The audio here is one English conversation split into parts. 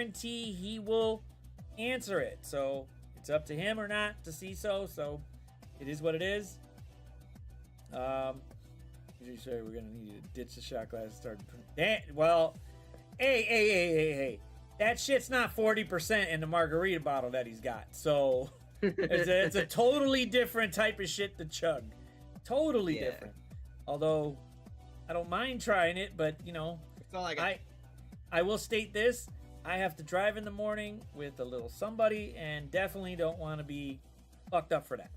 guarantee he will answer it. So it's up to him or not to see so. So it is what it is. You say we're gonna need to ditch the shot glass and start. Well, hey. That shit's not 40% in the margarita bottle that he's got. So it's a totally different type of shit to chug. Totally different. Although I don't mind trying it, but you know, it's all I will state this: I have to drive in the morning with a little somebody, and definitely don't want to be fucked up for that.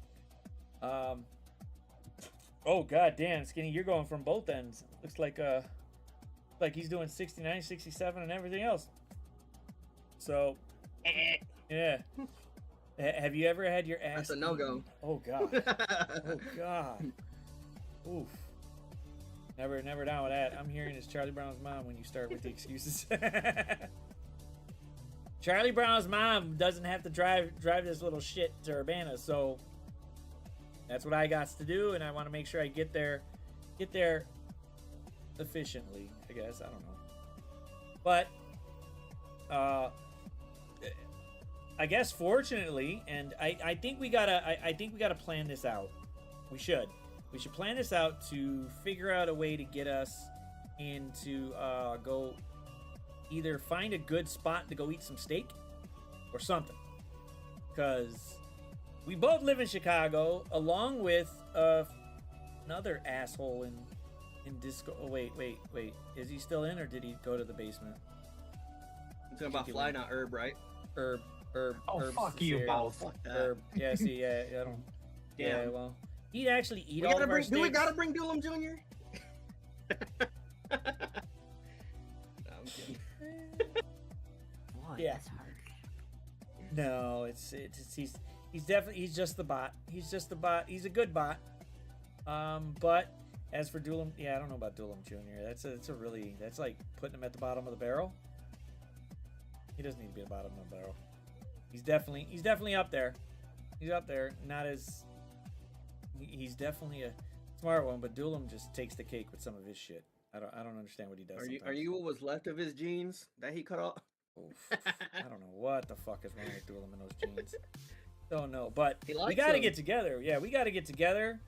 Oh god damn, Skinny, you're going from both ends. Looks like he's doing 69, 67, and everything else. So, yeah. Have you ever had your ass? That's a no-go. Oh god. Oh god. Oof. Never down with that. I'm hearing it's Charlie Brown's mom when you start with the excuses. Charlie Brown's mom doesn't have to drive this little shit to Urbana, so that's what I got to do, and I want to make sure I get there efficiently, I guess. I don't know. But I guess fortunately, and I think we gotta plan this out. We should plan this out to figure out a way to get us into go either find a good spot to go eat some steak or something, because we both live in Chicago, along with another asshole in Disco. Oh, wait. Is he still in, or did he go to the basement? I'm talking about Fly, not Herb, right? Herb. Oh, Herb's fuck you sincere. both. Herb. Yeah, see, yeah, I don't. Damn. Yeah, well, he'd actually eat all of our steaks. Do we gotta bring Doolum Jr.? No, I'm kidding. Boy, Yeah. that's hard. No, it's he's just the bot. He's just the bot. He's a good bot. But as for Doolum, yeah, I don't know about Doolum Jr. That's like putting him at the bottom of the barrel. He doesn't need to be at the bottom of the barrel. He's definitely up there. He's up there. Not as he's definitely a smart one, but Doolum just takes the cake with some of his shit. I don't understand what he does. Are you what was left of his jeans that he cut off? Oof. I don't know what the fuck is wrong with Doolum in those jeans. Don't know, but He we likes gotta them. get together. Yeah, we gotta get together.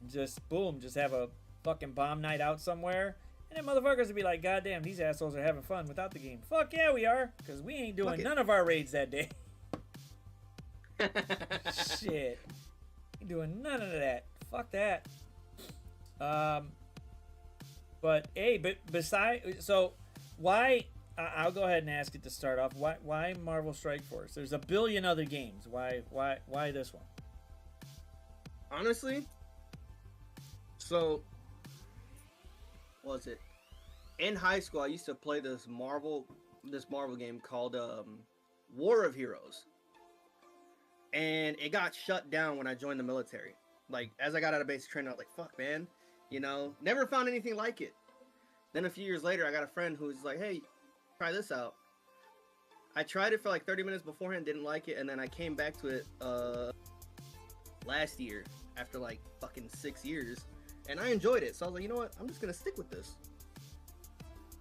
Just boom, just have a fucking bomb night out somewhere. And then motherfuckers would be like, God damn, these assholes are having fun without the game. Fuck yeah, we are. Because we ain't doing none of our raids that day. Shit. Ain't doing none of that. Fuck that. But, hey, so why, I'll go ahead and ask it to start off. Why Marvel Strike Force? There's a billion other games. Why this one? Honestly, so was it in high school? I used to play this Marvel game called War of Heroes, and it got shut down when I joined the military. Like, as I got out of basic training, I was like, "Fuck, man," never found anything like it. Then a few years later, I got a friend who's like, "Hey, try this out." I tried it for like 30 minutes beforehand, didn't like it, and then I came back to it last year after like fucking 6 years, and I enjoyed it. So I was like, you know what? I'm just gonna stick with this.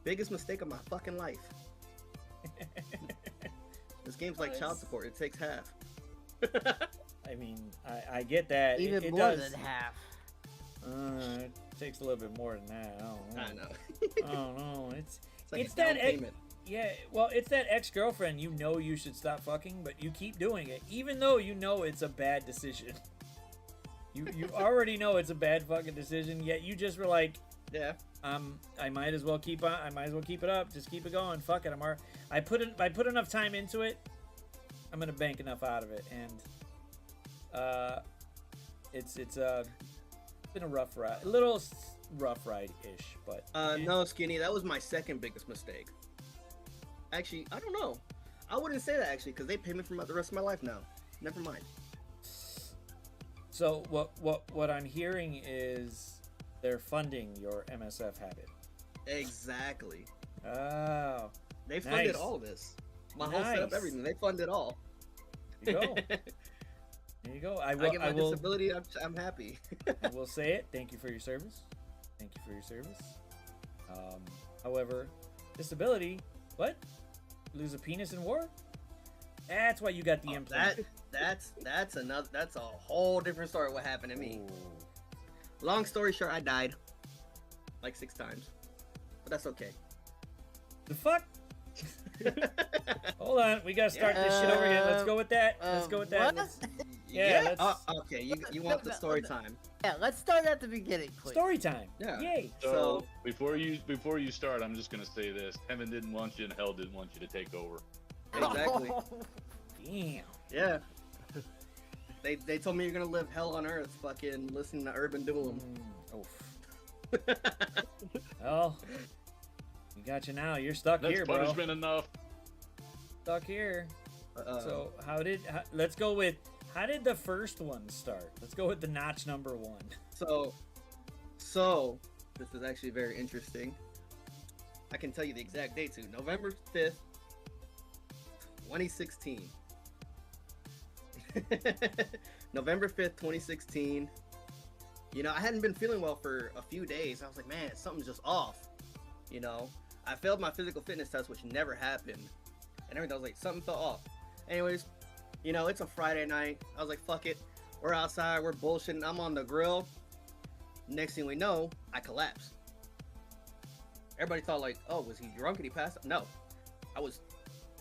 Biggest mistake of my fucking life. This game's like child support. It takes half. I mean, I get that. Even it more does. than half. It takes a little bit more than that. I know. I don't know. It's like it's a down that payment. Yeah, well, it's that ex-girlfriend you know you should stop fucking, but you keep doing it, even though you know it's a bad decision. You already know it's a bad fucking decision, yet you just were like, yeah, I might as well keep on. I might as well keep it up. Just keep it going. Fuck it. I put enough time into it. I'm gonna bank enough out of it, and it's been a rough ride, a little rough ride-ish, but no, Skinny, that was my second biggest mistake. Actually, I don't know. I wouldn't say that actually, because they pay me for the rest of my life now. Never mind. So what I'm hearing is they're funding your MSF habit. Exactly. Oh, they funded nice. all of this. My whole setup, everything. They fund it all. There you go. There you go. I get my disability. I'm happy. I will say it. Thank you for your service. Thank you for your service. However, disability. What? lose a penis in war? That's why you got the implant. That's a whole different story. What happened to me? Long story short, I died like 6 times, but that's okay. The fuck? Hold on, we gotta start this shit over again. Let's go with that. Let's go with that. Yeah. Okay. You want the story time? Yeah, let's start at the beginning, please. Story time. Yeah. Yay. So before you start, I'm just gonna say this: Heaven didn't want you, and Hell didn't want you to take over. Exactly. Damn. Yeah. They told me you're gonna live hell on earth, fucking listening to Urban Doom. Well, we got you now. You're stuck That's here, bro. punishment enough. Stuck here. So let's go with, how did the first one start? Let's go with the notch number 1. So this is actually very interesting. I can tell you the exact date too. November 5th, 2016. November 5th, 2016. You know, I hadn't been feeling well for a few days. I was like, man, something's just off. You know, I failed my physical fitness test, which never happened. And everything, I was like, something felt off. Anyways, you know, it's a Friday night. I was like, fuck it. We're outside, we're bullshitting. I'm on the grill. Next thing we know, I collapsed. Everybody thought like, oh, was he drunk and he passed out? No, I was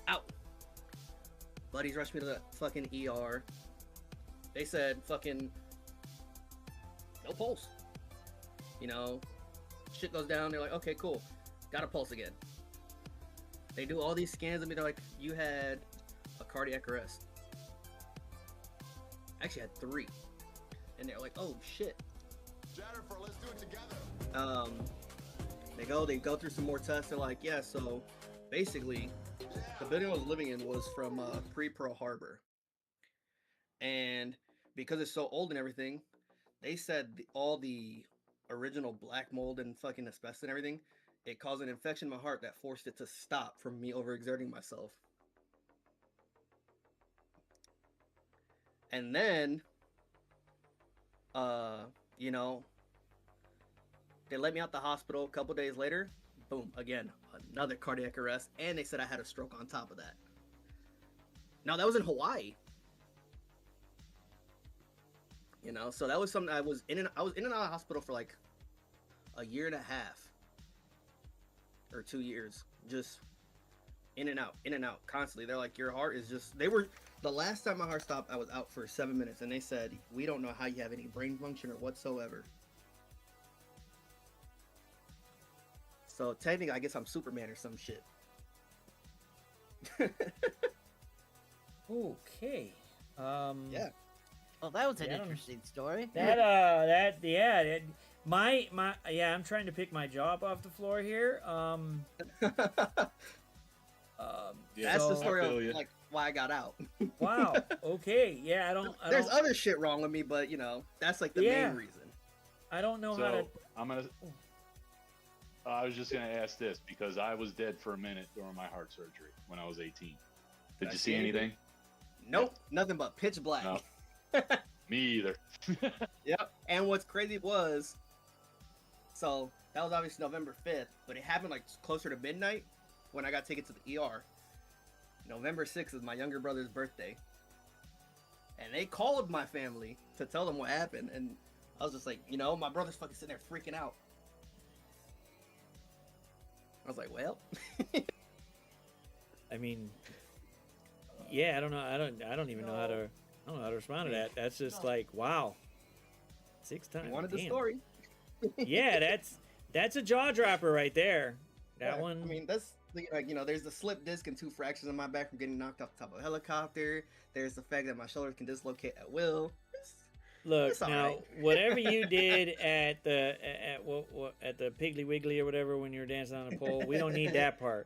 out. Buddies rushed me to the fucking ER. They said fucking no pulse. You know, shit goes down. They're like, okay, cool. Got a pulse again. They do all these scans of me. They're like, you had a cardiac arrest. I actually had 3. And they're like, oh shit. Jennifer, let's do it together. They go through some more tests. They're like, yeah, so basically the building I was living in was from pre-Pearl Harbor. And because it's so old and everything, they said all the original black mold and fucking asbestos and everything, it caused an infection in my heart that forced it to stop from me overexerting myself. And then, you know, they let me out the hospital a couple days later. Boom, again, another cardiac arrest. And they said I had a stroke on top of that. Now, that was in Hawaii. You know, so that was something I was in and out of the hospital for like a year and a half. Or 2 years. Just in and out, constantly. They're like, your heart is just... The last time my heart stopped, I was out for 7 minutes. And they said, we don't know how you have any brain function or whatsoever. So technically, I guess I'm Superman or some shit. Okay. Yeah. Well, that was an interesting story. I'm trying to pick my jaw up off the floor here. That's the story of like why I got out. Wow. Okay. Yeah, I don't. There's other shit wrong with me, but you know that's like the main reason. I don't know how to. I was just gonna ask this because I was dead for a minute during my heart surgery when I was 18. Did you see anything? Nope, nothing but pitch black. No. Me either. Yep. And what's crazy was, so that was obviously November 5th, but it happened like closer to midnight when I got taken to the ER. November 6th is my younger brother's birthday. And they called my family to tell them what happened. And I was just like, you know, my brother's fucking sitting there freaking out. I was like, well. I mean, yeah, I don't know. I don't even know how to. I don't know how to respond to that. That's just like, wow. 6 times. You wanted the Damn. story. Yeah, that's a jaw dropper right there. That one. I mean, that's like, you know, there's the slip disc and 2 fractures in my back from getting knocked off the top of a helicopter. There's the fact that my shoulders can dislocate at will. Look, now, right. whatever you did at the Piggly Wiggly or whatever when you were dancing on a pole, we don't need that part.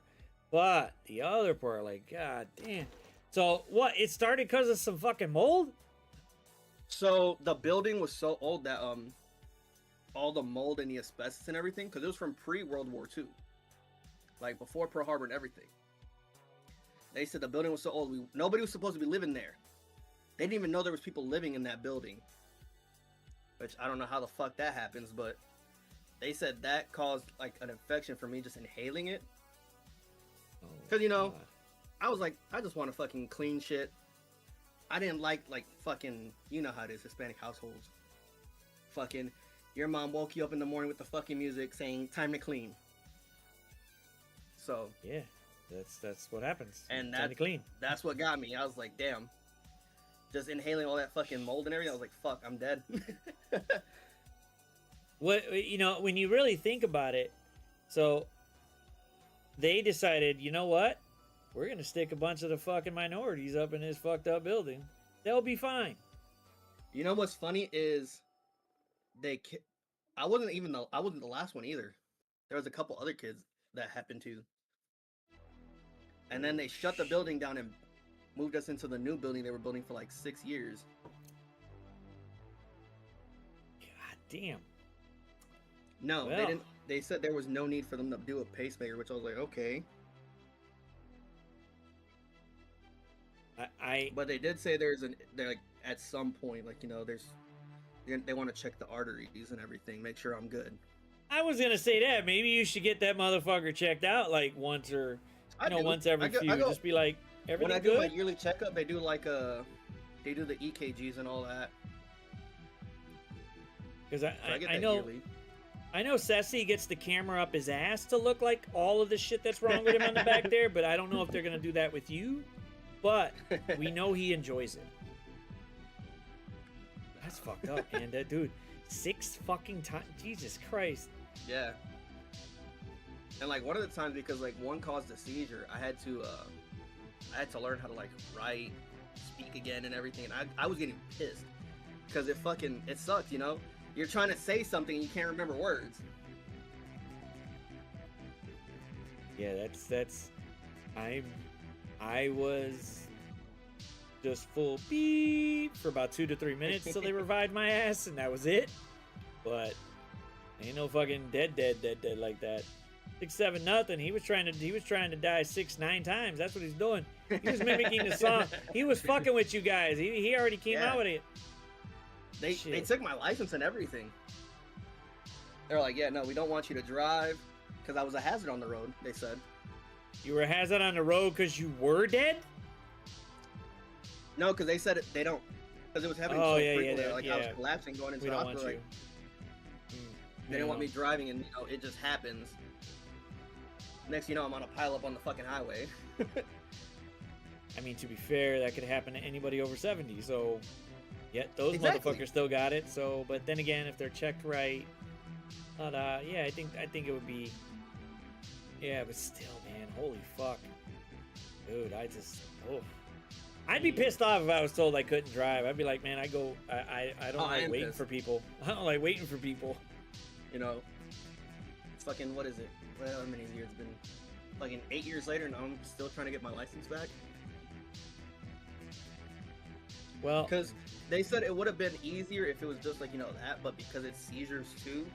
But the other part, like, god damn. So what? It started because of some fucking mold? So the building was so old that all the mold and the asbestos and everything, because it was from pre-World War II, like before Pearl Harbor and everything. They said the building was so old, nobody was supposed to be living there. They didn't even know there was people living in that building. Which I don't know how the fuck that happens, but they said that caused like an infection for me just inhaling it. Because, you know, I was like, I just want to fucking clean shit. I didn't like fucking, you know how it is, Hispanic households. Fucking, your mom woke you up in the morning with the fucking music saying time to clean. So Yeah, that's what happens. and Time to clean. that's what got me. I was like, damn. Just inhaling all that fucking mold and everything, I was like, fuck, I'm dead. What, you know, when you really think about it, so they decided, you know what? We're gonna stick a bunch of the fucking minorities up in this fucked up building. They'll be fine. You know what's funny is I wasn't the last one either. There was a couple other kids that happened to. And then they shut the building down and moved us into the new building they were building for like 6 years. God damn. No, they Well. didn't. They said there was no need for them to do a pacemaker, which I was like, okay. But they did say they're like at some point, like, you know, they want to check the arteries and everything, make sure I'm good. I was gonna say that maybe you should get that motherfucker checked out like once or once every few. Just be like, everything when I do my good? yearly checkup, they do they do the EKGs and all that. Because So I get I that know yearly. I know Ceci gets the camera up his ass to look like all of the shit that's wrong with him on the back there, but I don't know if they're gonna do that with you. But we know he enjoys it. That's fucked up, man. That dude, 6 fucking times. Jesus Christ. Yeah. And like one of the times, because like one caused a seizure, I had to learn how to like write, speak again, and everything. And I was getting pissed because it sucks, you know. You're trying to say something and you can't remember words. Yeah, that's. I was just full beep for about 2 to 3 minutes till they revived my ass, and that was it. But ain't no fucking dead like that. 6-7 nothing. He was trying to die 6-9 times. That's what he's doing. He was mimicking the song. He was fucking with you guys. He already came out with it. They took my license and everything. They're like, yeah, no, we don't want you to drive because I was a hazard on the road. They said. You were a hazard on the road because you were dead? No, because they said they don't. Because it was happening so frequently. Like I was collapsing, going into the hospital. Like, they didn't want me driving, and you know it just happens. Next, you know, I'm on a pileup on the fucking highway. I mean, to be fair, that could happen to anybody over 70. So, yeah, those Exactly. motherfuckers still got it. So, but then again, if they're checked right, yeah, I think it would be. Yeah, but still, man, holy fuck, dude, I'd be pissed off if I was told I couldn't drive. I'd be like, man, I don't like waiting for people. I don't like waiting for people. You know, fucking what is it? Well, how many years? It's been fucking 8 years later, and I'm still trying to get my license back. Well, Because they said it would have been easier if it was just like, you know, that, but because it's seizures too,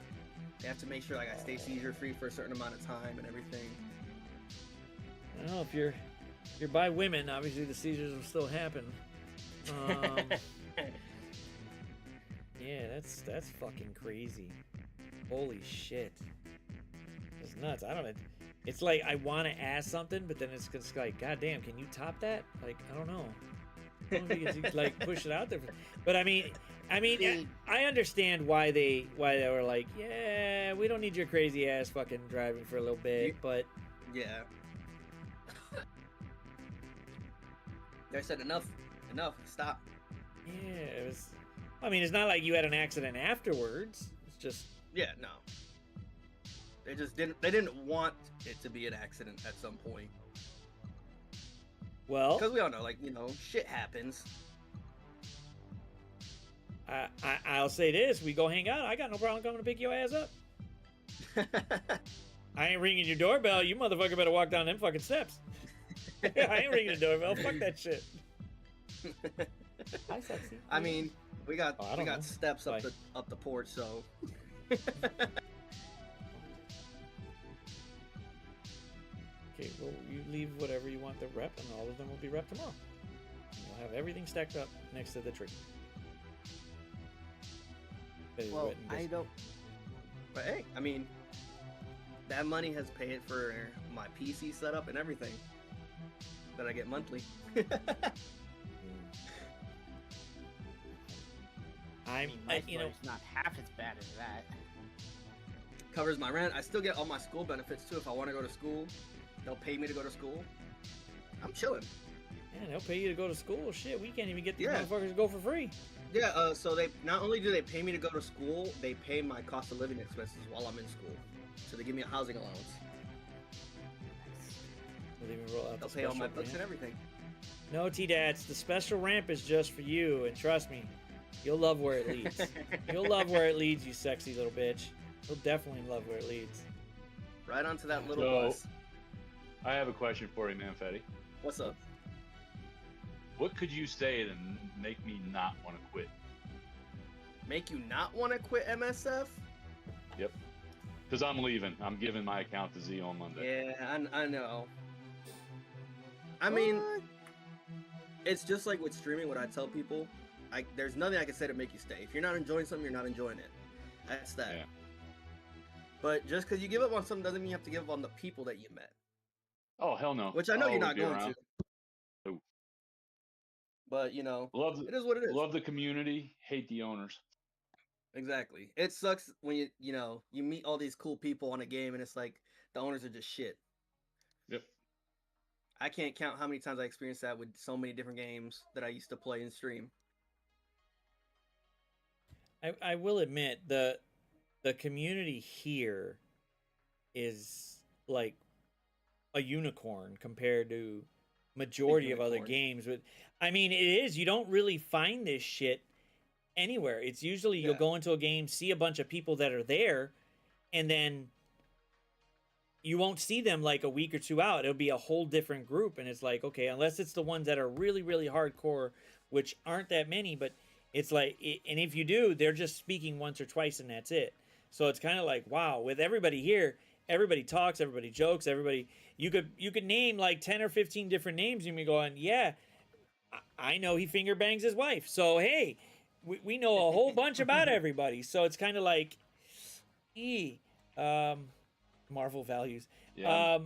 they have to make sure like I stay seizure free for a certain amount of time and everything. I don't know if you're by women. Obviously, the seizures will still happen. Yeah, that's fucking crazy. Holy shit, it's nuts. I don't know. It's like I want to ask something, but then it's just like, God damn, can you top that? Like, I don't know. I don't think it's like push it out there. But I mean, I understand why they were like, yeah, we don't need your crazy ass fucking driving for a little bit, but Yeah. They said enough, stop. yeah, it was. I mean, it's not like you had an accident afterwards. It's just. Yeah, no. They just didn't want it to be an accident at some point. Well, Because we all know, like, you know, shit happens. I'll say this: we go hang out. I got no problem coming to pick your ass up. I ain't ringing your doorbell. You motherfucker better walk down them fucking steps. I ain't ringing the doorbell. Fuck that shit. Hi, sexy. I mean, we got I don't know. steps Bye. up the porch, so. Okay, well, you leave whatever you want to rep, and all of them will be rep tomorrow. You'll have everything stacked up next to the tree. That is Well, wet and I busy. don't. But hey, I mean, that money has paid for my PC setup and everything. that I get monthly. I mean, my story's not half as bad as that. Covers my rent. I still get all my school benefits too. If I want to go to school, they'll pay me to go to school. I'm chilling. Man, they'll pay you to go to school. Shit, we can't even get these Yeah. motherfuckers to go for free. Yeah, so they not only do they pay me to go to school, they pay my cost of living expenses while I'm in school. So they give me a housing allowance. They'll even roll out They'll the pay all my special books and ramp. everything. No, T-Dats, the special ramp is just for you, and trust me, you'll love where it leads. You'll love where it leads, you sexy little bitch. You'll definitely love where it leads. Right onto that little So- bus. I have a question for you, ManFetty. What's up? What could you say to make me not want to quit? Make you not want to quit MSF? Yep. Because I'm leaving. I'm giving my account to Z on Monday. Yeah, I know. I mean, What? it's just like with streaming. What I tell people, there's nothing I can say to make you stay. If you're not enjoying something, you're not enjoying it. That's that. Yeah. But just because you give up on something doesn't mean you have to give up on the people that you met. Oh, hell no. Which I know I'll you're not always be going around. to. No. But you know, Love, it is what it is. love the community, hate the owners. Exactly. It sucks when you meet all these cool people on a game and it's like the owners are just shit. Yep. I can't count how many times I experienced that with so many different games that I used to play and stream. I will admit the community here is like a unicorn compared to majority of other unicorn. games. But I mean, it is. You don't really find this shit anywhere. It's usually you'll Yeah. go into a game, see a bunch of people that are there, and then you won't see them like a week or two out. It'll be a whole different group, and it's like, okay, unless it's the ones that are really, really hardcore, which aren't that many, but it's like, and if you do, they're just speaking once or twice, and that's it. So it's kind of like, wow, with everybody here, everybody talks, everybody jokes, everybody. You could name like 10 or 15 different names, and you go on, yeah, I know he finger bangs his wife. So hey, we know a whole bunch about everybody. So it's kind of like, Marvel values. Yeah.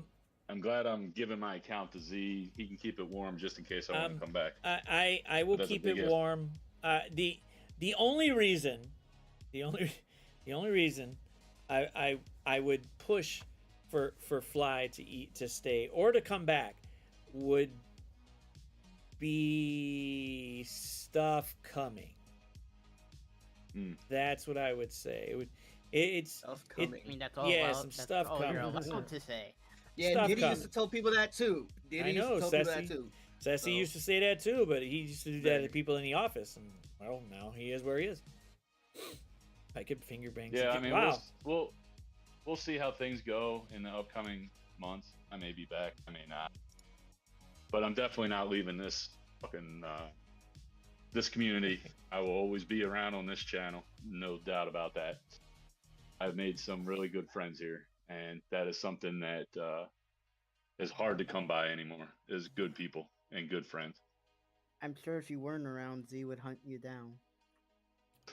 I'm glad I'm giving my account to Z. He can keep it warm just in case I want to come back. I will That's a keep big it if. warm. The only reason I would push for Fly to stay or to come back would be stuff coming. That's what I would say. It's Stuff it- coming. I mean, that's all. Yeah, about, some that's stuff all you're coming. allowed to say. Yeah, stuff and Diddy used to coming. tell people that too. Diddy know, used to tell people Sassy. that too. Sassy So- used to say that too, but he used to do that to Right. people in the office, and well, now he is where he is. I could finger bang. Yeah, I some mean, people. Wow. we'll see how things go in the upcoming months. I may be back, I may not, but I'm definitely not leaving this fucking this community. I will always be around on this channel, no doubt about that. I've made some really good friends here, and that is something that is hard to come by anymore. Is good people and good friends. I'm sure if you weren't around, Z would hunt you down.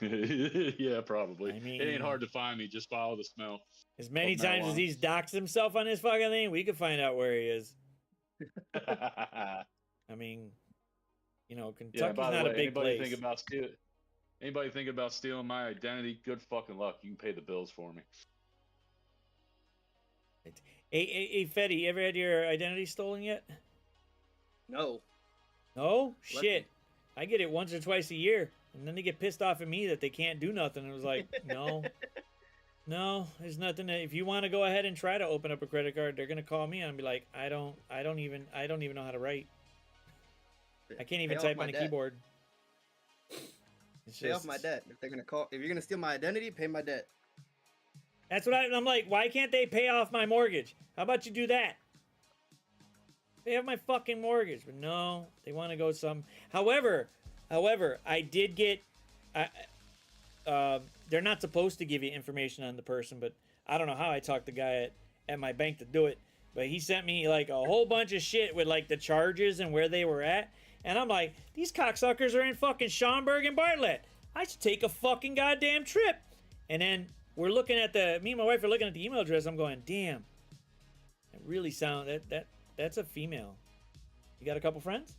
Yeah, probably. I It mean- ain't hard to find me. Just follow the smell. As many of times as marijuana. he's doxed himself on this fucking thing, we could find out where he is. I mean, Kentucky's Yeah, by the not way, a big anybody place. think about anybody think about stealing my identity? Good fucking luck. You can pay the bills for me. Hey, Fetty, you ever had your identity stolen yet? No. No? Lucky. Shit. I get it once or twice a year, and then they get pissed off at me that they can't do nothing. It was like, no, there's nothing. If you want to go ahead and try to open up a credit card, they're gonna call me and be like, I don't even know how to write. I can't even Pay off type my on a debt. keyboard. It's Pay off my debt. If you're gonna steal my identity, pay my debt. That's what I'm like. Why can't they pay off my mortgage? How about you do that? Pay off my fucking mortgage. But no, they want to go some. However, I did get. They're not supposed to give you information on the person, but I don't know how I talked the guy at my bank to do it. But he sent me like a whole bunch of shit with like the charges and where they were at. And I'm like, these cocksuckers are in fucking Schaumburg and Bartlett. I should take a fucking goddamn trip. And then we're looking at me and my wife are looking at the email address. I'm going, damn. It really that's a female. You got a couple friends?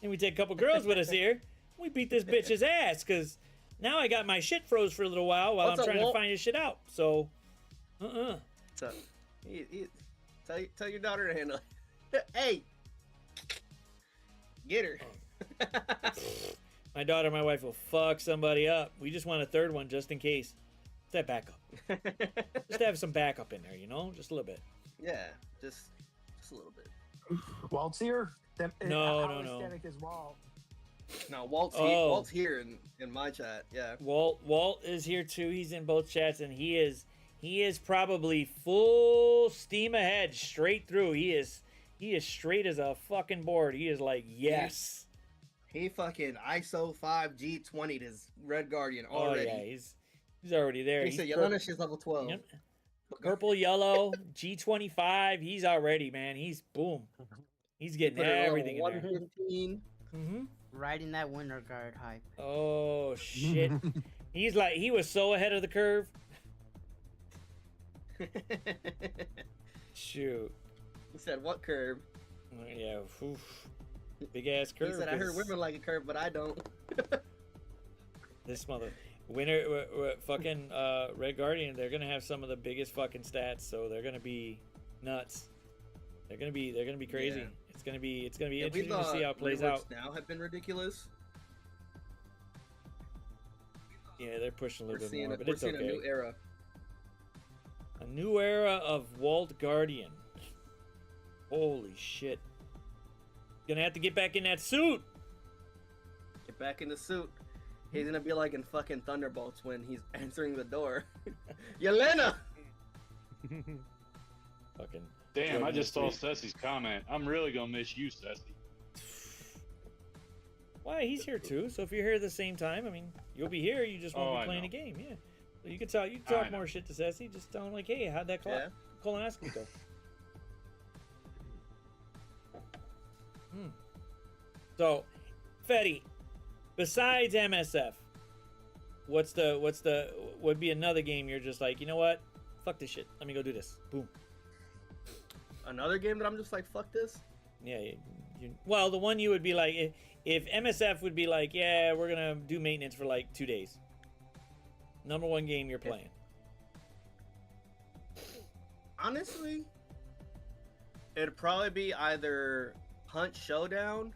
And we take a couple girls with us here. We beat this bitch's ass because now I got my shit froze for a little while What's I'm up, trying Walt? to find his shit out. So, So, tell your daughter to handle it. Hey, get her. My daughter, my wife will fuck somebody up. We just want a third one just in case. Just that backup. Just to have some backup in there, you know? Just a little bit. Yeah, just a little bit. Walt's here. No. Aesthetic is Walt. No, Walt's Oh. Walt's here in my chat. Yeah. Walt is here too. He's in both chats, and he is probably full steam ahead, straight through. He is straight as a fucking board. He is like, yes. He fucking ISO 5 G20'd his Red Guardian already. Oh yeah, he's already there. He said Yelena, she's level 12. Yep. Purple, yellow, G25. He's already, man. He's boom. He's getting Put her level everything in there. 115. Mm-hmm. Riding that winter guard hype. Oh shit. He was so ahead of the curve. Shoot. He said, what curve? Yeah. Oof. Big ass curve. He said, I heard 'cause women like a curve, but I don't. This mother winner fucking Red Guardian. They're gonna have some of the biggest fucking stats, so they're gonna be nuts. They're gonna be crazy. Yeah. It's gonna be Yeah, interesting to see how it plays out. Now have been ridiculous. Yeah, they're pushing a We're little bit seeing, more, but we're it's seeing okay. a new era. A new era of Walt Guardian. Holy shit. Gonna have to get back in that suit. Get back in the suit. He's gonna be like in fucking Thunderbolts when he's answering the door. Yelena! Fucking. Damn, I just saw Sweet. Ceci's comment. I'm really gonna miss you, Ceci. Why, he's here too. So if you're here at the same time, I mean, you'll be here. You just won't Oh, be I playing know. a game. Yeah. So you can talk. You can I talk know. more shit to Ceci. Just tell him like, hey, how'd that Yeah. colonoscopy go? So, Fetty, besides MSF, would be another game you're just like, you know what? Fuck this shit. Let me go do this. Boom. Another game that I'm just like, fuck this? Yeah. Well, the one you would be like, if MSF would be like, yeah, we're gonna do maintenance for like 2 days. Number one game you're playing. Honestly, it'd probably be either Hunt Showdown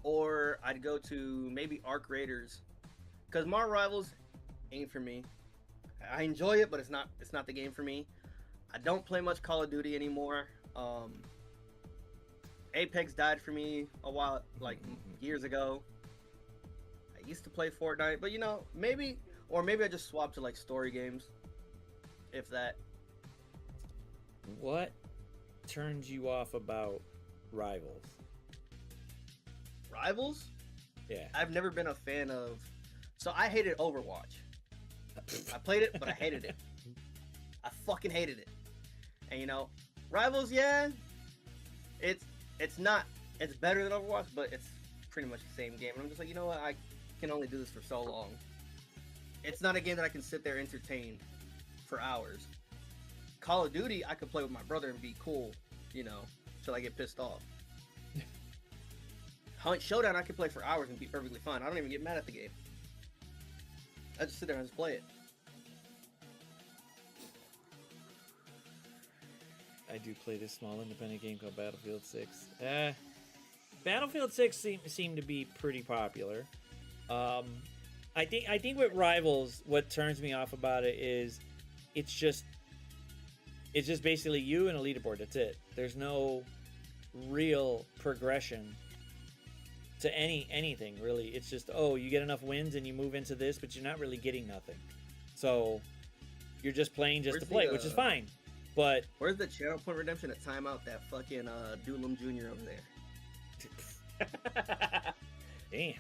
or I'd go to maybe Arc Raiders. Because Marvel Rivals ain't for me. I enjoy it, but it's not the game for me. I don't play much Call of Duty anymore. Apex died for me a while, like years ago. I used to play Fortnite, but you know, maybe I just swap to like story games, if that. What turns you off about Rivals? Rivals? Yeah. I've never been a fan of. So I hated Overwatch. I played it, but I hated it. I fucking hated it. And you know, Rivals, yeah, it's not. It's better than Overwatch, but it's pretty much the same game. And I'm just like, you know what? I can only do this for so long. It's not a game that I can sit there entertained for hours. Call of Duty, I could play with my brother and be cool, you know, till I get pissed off. Hunt Showdown, I could play for hours and be perfectly fine. I don't even get mad at the game. I just sit there and just play it. I do play this small independent game called Battlefield 6. Battlefield 6 seemed to be pretty popular. I think with Rivals, what turns me off about it is it's just basically you and a leaderboard. That's it. There's no real progression to anything really. It's just, oh, you get enough wins and you move into this, but you're not really getting nothing. So you're just playing just to play, which is fine. But where's the Channel Point Redemption at timeout? That fucking Doolum Jr. over there. damn.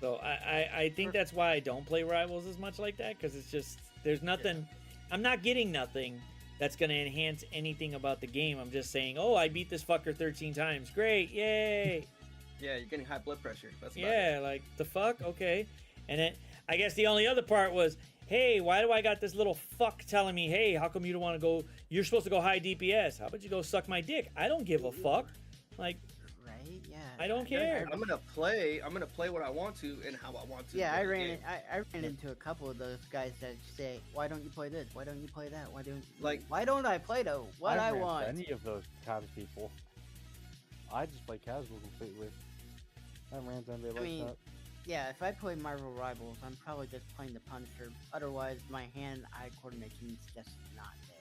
So I think that's why I don't play Rivals as much like that, because it's just there's nothing. I'm not getting nothing that's gonna enhance anything about the game. I'm just saying, oh, I beat this fucker 13 times. Great, yay. Yeah, you're getting high blood pressure. That's about Yeah, it. like the fuck. Okay, and then I guess the only other part was hey, why do I got this little fuck telling me, hey, how come you don't want to go? You're supposed to go high DPS. How about you go suck my dick? I don't give a fuck. Like, Right? Yeah. I don't care. I'm gonna play what I want to and how I want to. Yeah, in I the ran game. I ran into a couple of those guys that say, "Why don't you play this? Why don't you play that? Why don't I play what I ran want?" Any of those kind of people. I just play casual completely. I ran into anybody like mean, that. Yeah, if I play Marvel Rivals, I'm probably just playing the Punisher. Otherwise, my hand-eye coordination's just not there.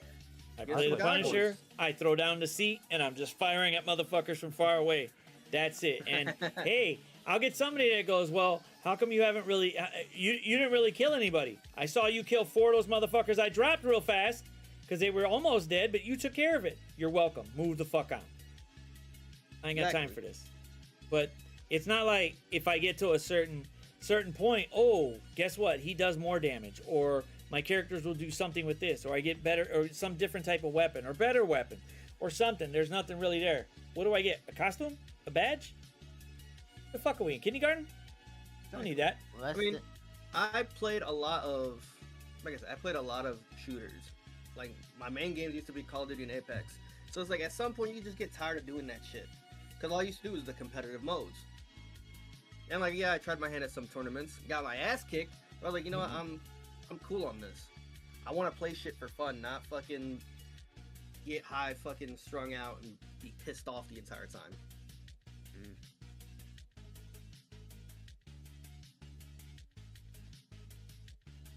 I Guess play the what guy Punisher, was? I throw down the seat, and I'm just firing at motherfuckers from far away. That's it. And hey, I'll get somebody that goes, well, how come you haven't really, you didn't really kill anybody? I saw you kill 4 of those motherfuckers I dropped real fast because they were almost dead, but you took care of it. You're welcome. Move the fuck out. I ain't got time for this. But it's not like if I get to a certain point, oh, guess what? He does more damage, or my characters will do something with this, or I get better, or some different type of weapon, or better weapon, or something. There's nothing really there. What do I get? A costume? A badge? The fuck are we in kindergarten? I don't need that. Well, that's I mean, I played a lot of, like I said, I played a lot of shooters. Like, my main games used to be Call of Duty and Apex. So it's like, at some point, you just get tired of doing that shit. Because all I used to do was the competitive modes. And like, yeah, I tried my hand at some tournaments, got my ass kicked. But I was like, you know what, I'm cool on this. I want to play shit for fun, not fucking get high, fucking strung out, and be pissed off the entire time.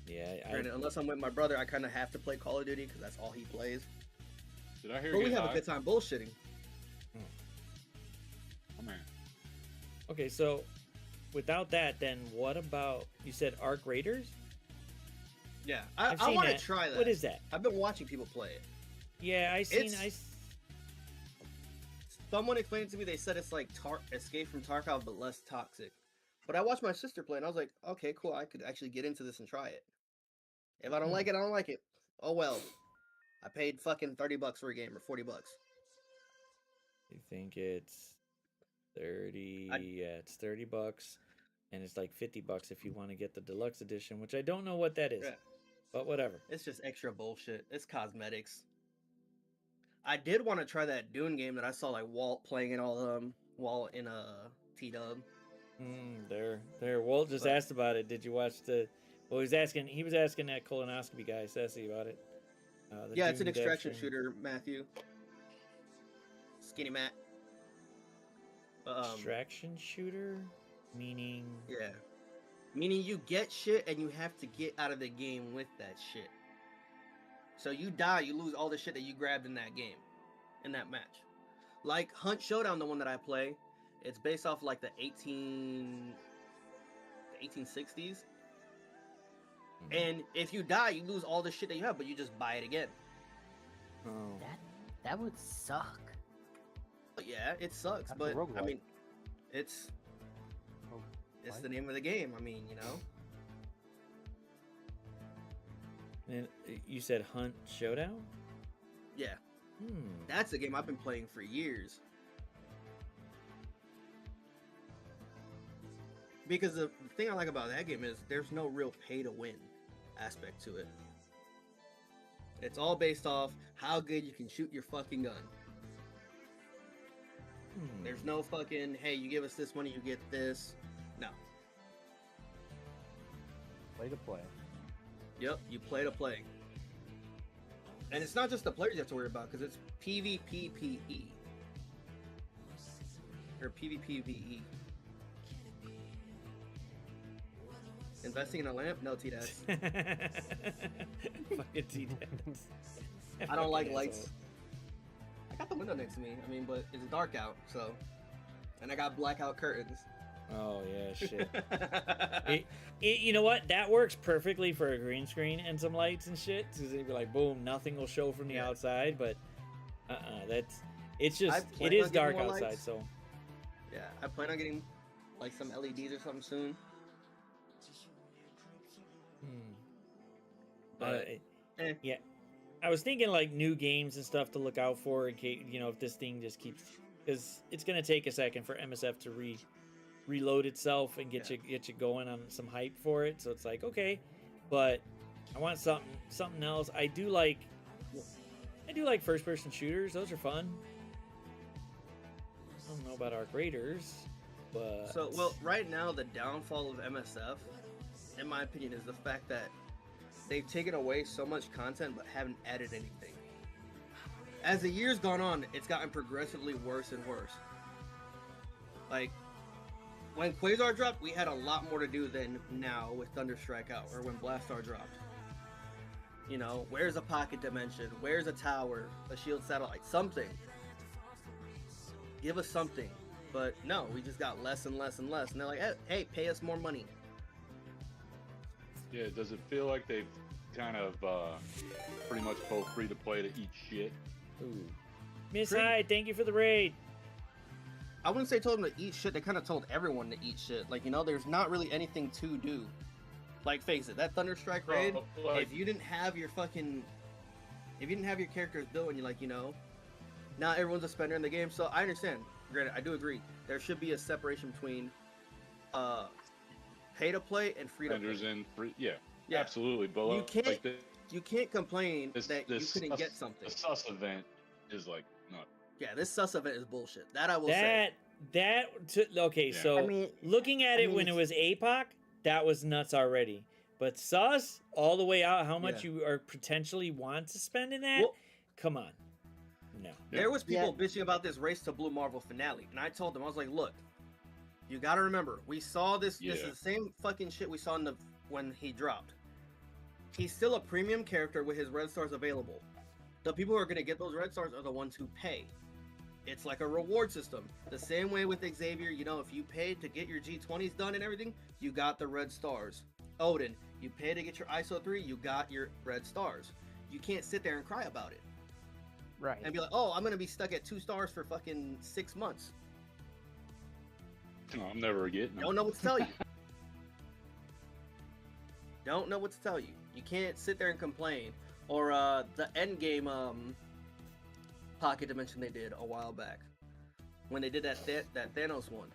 Yeah, Granted, unless I'm with my brother, I kind of have to play Call of Duty because that's all he plays. Did I hear But you we get have a high? good time bullshitting. Come here. okay, so without that, then what about, you said Arc Raiders? Yeah, I've I seen want to that. try that. What is that? I've been watching people play it. Yeah, Someone explained it to me. They said it's like Escape from Tarkov, but less toxic. But I watched my sister play, and I was like, okay, cool. I could actually get into this and try it. If I don't like it, I don't like it. Oh well. I paid fucking $30 for a game, or $40. You think it's 30? Yeah, it's $30, and it's like $50 if you want to get the deluxe edition, which I don't know what that is, Yeah. but whatever. It's just extra bullshit. It's cosmetics. I did want to try that Dune game that I saw like Walt playing in Walt in T-Dub. There. Walt just But- asked about it. Did you watch the? Well, he was asking that colonoscopy guy, Sassy, about it. The Yeah, it's an Doom dev extraction stream. shooter, Matthew. Skinny Matt. Extraction shooter, meaning. Yeah. Meaning you get shit and you have to get out of the game with that shit. So you die, you lose all the shit that you grabbed in that game, in that match. Like Hunt Showdown, the one that I play, it's based off like the 1860s. And if you die, you lose all the shit that you have, but you just buy it again. Oh. That would suck. But yeah, it sucks, That's a but I roguelike. mean, it's Right? the name of the game. I mean, you know. And you said Hunt Showdown? Yeah, Hmm. that's a game I've been playing for years. Because the thing I like about that game is there's no real pay to win aspect to it. It's all based off how good you can shoot your fucking gun. Hmm. There's no fucking, hey, you give us this money, you get this. No. Play to play. Yep, you play to play. And it's not just the players you have to worry about, because it's PvPvE. Or PvPvE. Investing in a lamp? No, T-Dads. Fucking T-Dads. I don't like Fucking lights. asshole. I got the window next to me, I mean, but it's dark out, so. And I got blackout curtains. Oh yeah, shit. You know what? That works perfectly for a green screen and some lights and shit. Because they'd be like, boom, nothing will show from the Yeah. outside. But it's just, I it plan is on getting dark more outside. lights. So Yeah, I plan on getting like some LEDs or something soon. But, eh. yeah, I was thinking like new games and stuff to look out for in case, you know, if this thing just keeps, because it's gonna take a second for MSF to reload itself and get you going on some hype for it. So it's like, okay, but I want something else. I do like first person shooters. Those are fun. I don't know about Arc Raiders, but So, well, right now the downfall of MSF, in my opinion, is the fact that they've taken away so much content but haven't added anything. As the years gone on, it's gotten progressively worse and worse. Like, when Quasar dropped, we had a lot more to do than now with Thunder Strike Out, or when Blastar dropped. You know, where's a pocket dimension? Where's a tower? A shield satellite? Something. Give us something. But no, we just got less and less and less. And they're like, hey, pay us more money. Yeah, does it feel like they've kind of pretty much go free to play to eat shit? Ooh. Miss Hyde, thank you for the raid. I wouldn't say told them to eat shit. They kind of told everyone to eat shit. Like, you know, there's not really anything to do. Like, face it, that Thunderstrike raid, if you didn't have your characters built and you're like, you know, not everyone's a spender in the game. So I understand. Granted, I do agree. There should be a separation between pay to play and free to play. Spenders and free, yeah, absolutely. But you can't complain that you couldn't get something. The sus event is like nuts. Yeah, this sus event is bullshit. That I will say. Okay, Yeah. so I mean, looking at it when it was APOC, that was nuts already. But sus, all the way out, how much you are potentially want to spend in that? Well, come on. No. there was people bitching about this Race to Blue Marvel finale, and I told them, I was like, look, you gotta remember, we saw this. This is the same fucking shit we saw when he dropped. He's still a premium character with his red stars available. The people who are gonna get those red stars are the ones who pay. It's like a reward system. The same way with Xavier, you know, if you paid to get your G20s done and everything, you got the red stars. Odin, you pay to get your ISO 3, you got your red stars. You can't sit there and cry about it. Right. And be like, oh, I'm going to be stuck at 2 stars for fucking 6 months. No, I'm never getting them. Don't know what to tell you. Don't know what to tell you. You can't sit there and complain. Or the endgame pocket dimension they did a while back. When they did that Thanos one.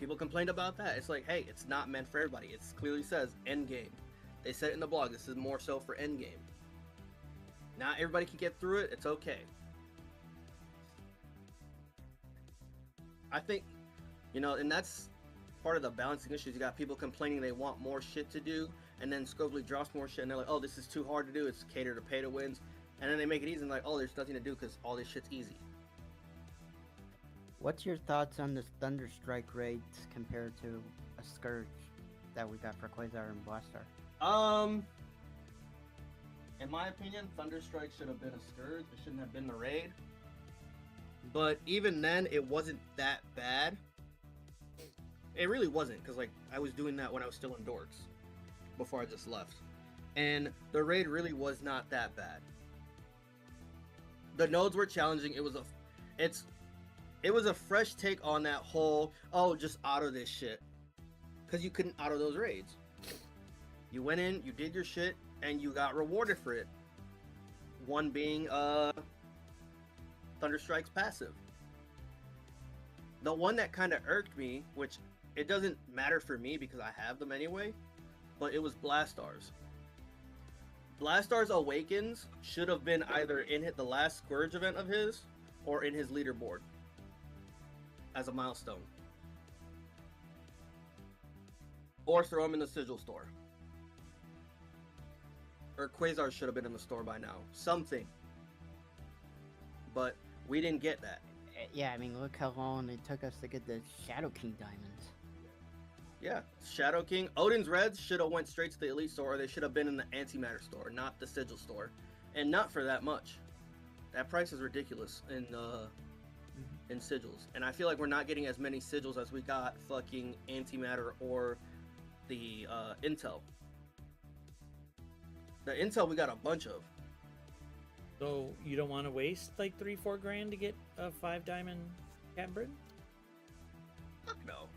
People complained about that. It's like, hey, it's not meant for everybody. It clearly says endgame. They said it in the blog. This is more so for endgame. Not everybody can get through it. It's okay. I think, you know, and that's part of the balancing issues. You got people complaining they want more shit to do, and then Scopely drops more shit, and they're like, oh, this is too hard to do. It's catered to pay to wins. And then they make it easy and like, oh, there's nothing to do because all this shit's easy. What's your thoughts on this Thunderstrike raids compared to a Scourge that we got for Quasar and Blastar? In my opinion, Thunderstrike should have been a Scourge. It shouldn't have been the raid. But even then, it wasn't that bad. It really wasn't, because like I was doing that when I was still in Dorks before I just left, and the raid really was not that bad. The nodes were challenging. It was a fresh take on that whole just auto this shit, because you couldn't auto those raids. You went in, you did your shit, and you got rewarded for it. One being Thunderstrike's passive. The one that kind of irked me, which it doesn't matter for me because I have them anyway, but it was Blastars. Blastars Awakens should have been either in the last Scourge event of his or in his leaderboard as a milestone. Or throw him in the Sigil store. Or Quasar should have been in the store by now. Something. But we didn't get that. Yeah, I mean, look how long it took us to get the Shadow King diamonds. Yeah, Shadow King. Odin's Reds should have went straight to the Elite store, or they should have been in the Antimatter store, not the Sigil store. And not for that much. That price is ridiculous in Sigils. And I feel like we're not getting as many Sigils as we got fucking Antimatter or the Intel. The Intel we got a bunch of. So you don't want to waste like $3-4 grand to get a 5 diamond Captain Britain? Fuck no.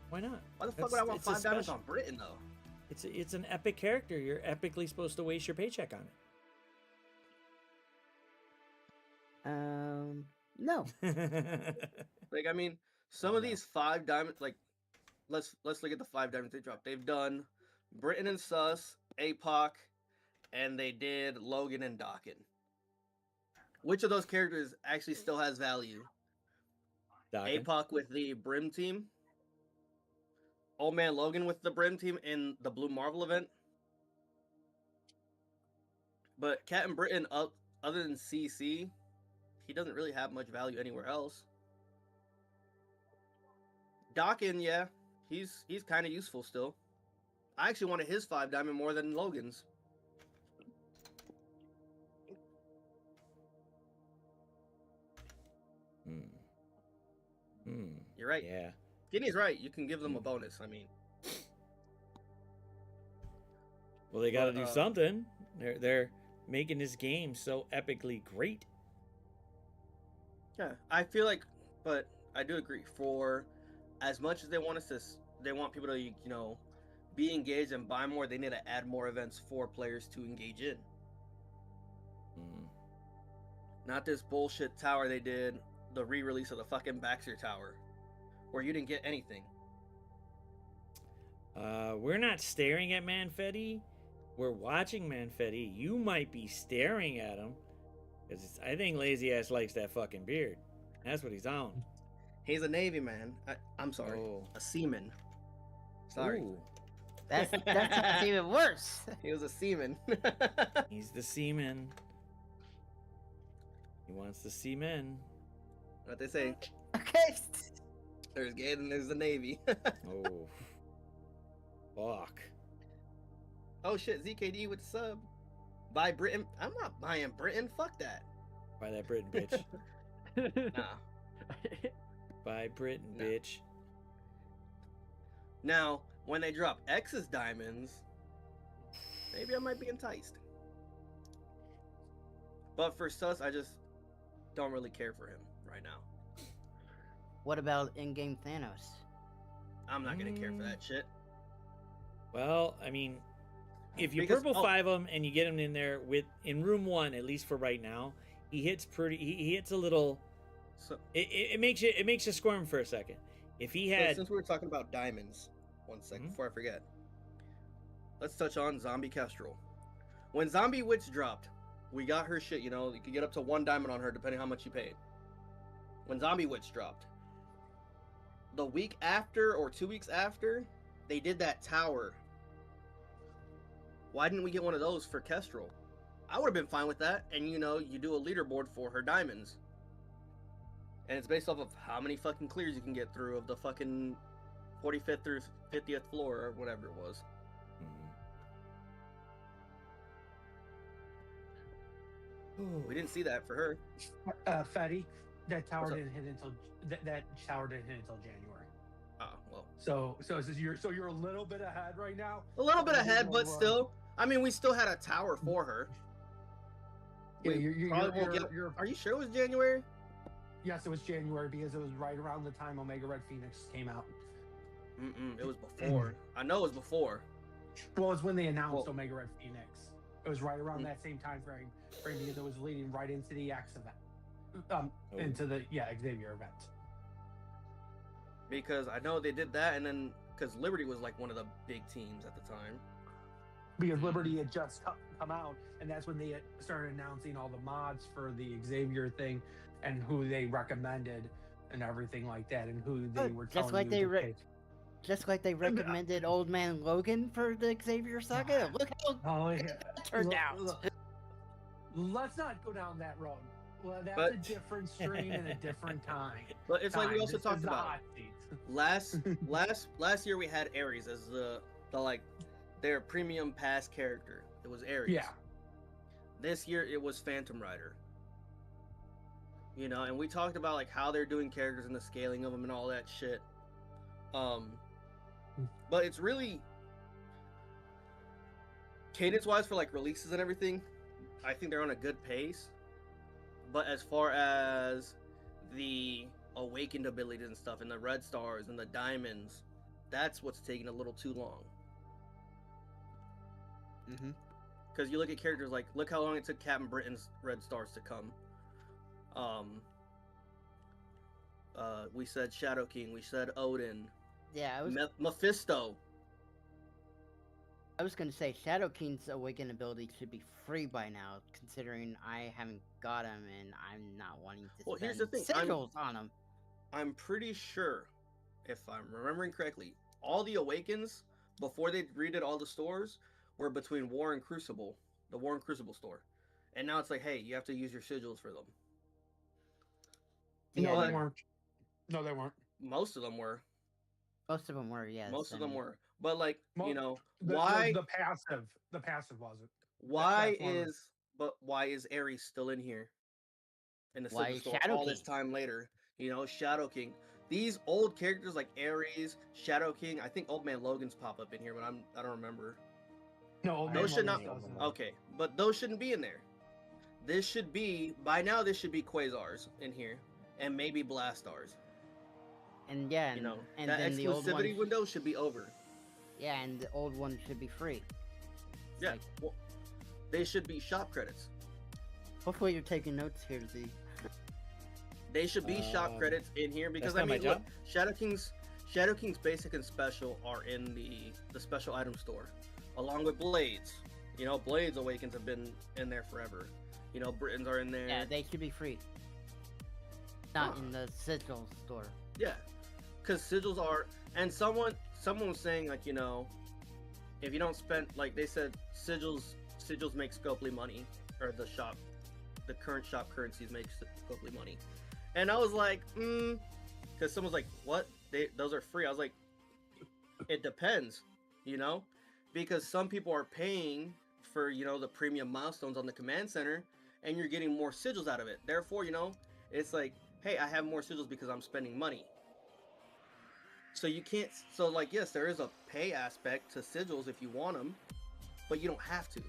Why not? Why the fuck would I want 5 diamonds on Britain though? It's an epic character. You're epically supposed to waste your paycheck on it. No. Like, I mean, some of these 5 diamonds, like, let's look at the 5 diamonds they dropped. They've done Britain and Sus APOC, and they did Logan and Dokken. Which of those characters actually still has value? Dokken. APOC with the Brim team, Old Man Logan with the Brim team in the Blue Marvel event. But Captain Britain, other than CC, he doesn't really have much value anywhere else. Dokken, yeah, he's kind of useful still. I actually wanted his 5 diamond more than Logan's. You're right. Yeah. Skinny's right. You can give them a bonus. I mean, Well, they got to But, do something. They're making this game so epically great. yeah, I feel like, but I do agree. For as much as they want they want people to, be engaged and buy more. They need to add more events for players to engage in. Not this bullshit tower they did, the re-release of the fucking Baxter Tower, where you didn't get anything. We're not staring at ManFetty. We're watching ManFetty. You might be staring at him. Because I think Lazy Ass likes that fucking beard. That's what he's on. He's a Navy man. I'm sorry. Oh. A seaman. Sorry. Ooh, That's even worse. He was a seaman. he's the seaman. He wants the seamen. What they say? Okay. There's gay and there's the Navy. Oh. Fuck. Oh shit, ZKD with the sub. Buy Britain. I'm not buying Britain. Fuck that. Buy that Britain, bitch. Nah. Buy Britain, No. bitch. Now, when they drop X's diamonds, maybe I might be enticed. But for Sus, I just don't really care for him right now. What about in-game Thanos? I'm not gonna care for that shit. Well, I mean, if you Because- purple 5 him and you get him in there in room 1, at least for right now, he hits he hits a little. So, It makes you squirm for a second. If he so had since we were talking about diamonds, one second Mhm. before I forget, let's touch on Zombie Kestrel. When Zombie Witch dropped, we got her shit. You could get up to 1 diamond on her depending how much you paid. When Zombie Witch dropped, the week after or 2 weeks after, they did that tower. Why didn't we get one of those for Kestrel? I would have been fine with that. And you do a leaderboard for her diamonds. And it's based off of how many fucking clears you can get through of the fucking 45th through 50th floor or whatever it was. We didn't see that for her. Fatty, that tower What's up? didn't hit until that tower didn't hit until January. Oh, well. So you're a little bit ahead right now. A little bit Maybe ahead, we'll but run. still. I mean, we still had a tower for her. Yeah, We probably won't get- you're Are you sure it was January? yes, it was January because it was right around the time Omega Red Phoenix came out. It was before. I know it was before. Well, it's when they announced Well- Omega Red Phoenix. It was right around Mm. that same time frame because it was leading right into the X event. Oh. Into the Xavier event. Because I know they did that, and then because Liberty was like one of the big teams at the time. Because Liberty had just come out, and that's when they had started announcing all the mods for the Xavier thing, and who they recommended, and everything like that, and who they were telling Just like you they to re- pick. Just like they recommended Old Man Logan for the Xavier saga. Look how Oh yeah, it turned out. Let's not go down that road. Well, that's But- a different stream and a different time. But it's like we also This talked is the about hot seat. last year we had Ares as the like their premium pass character. It was Ares. Yeah. This year it was Phantom Rider. And we talked about like how they're doing characters and the scaling of them and all that shit. But it's really cadence wise for like releases and everything. I think they're on a good pace. But as far as the awakened abilities and stuff, and the red stars and the diamonds, that's what's taking a little too long. Because you look at characters like, look how long it took Captain Britain's red stars to come. We said Shadow King, we said Odin, Yeah, it was Mephisto. I was gonna say Shadow King's Awaken ability should be free by now, considering I haven't got him and I'm not wanting to Well, spend here's the thing, sigils on him. I'm pretty sure, if I'm remembering correctly, all the Awakens before they redid all the stores were between War and Crucible, the War and Crucible store, and now it's like, hey, you have to use your sigils for them. No, But they weren't. No, they weren't. most of them were. Most of them were, yes. Most of them and were. But like, you know, The why? the passive wasn't. Why that's one of- is why is Ares still in here in the Why Silver is Store Shadow all this King? time later? You know, Shadow King. These old characters like Ares, Shadow King. I think Old Man Logan's pop up in here, but I don't remember. No, Old Those Man should Logan not. doesn't. Okay, but those shouldn't be in there. This should be by now. This should be Quasars in here, and maybe Blastars. And yeah, You know, and that then the old exclusivity one, window should be over. yeah, and the old one should be free. It's Yeah, like, well, they should be shop credits. hopefully you're taking notes here, Z. They should be shop credits in here because I not my mean, look, job. Shadow King's basic and special are in the special item store, along with Blades. You know, Blades Awakens have been in there forever. You know, Britons are in there. Yeah, they should be free. Not in the sigil store. Yeah, because sigils are, and someone was saying like, you know, if you don't spend, like they said, sigils make Scopely money, or the current shop currencies make Scopely money, and I was like, because someone's like, what? Those are free. I was like, it depends, you know, because some people are paying for, you know, the premium milestones on the command center, and you're getting more sigils out of it. Therefore, you know, it's like, hey, I have more sigils because I'm spending money. So you can't. So like, yes, there is a pay aspect to sigils if you want them, but you don't have to,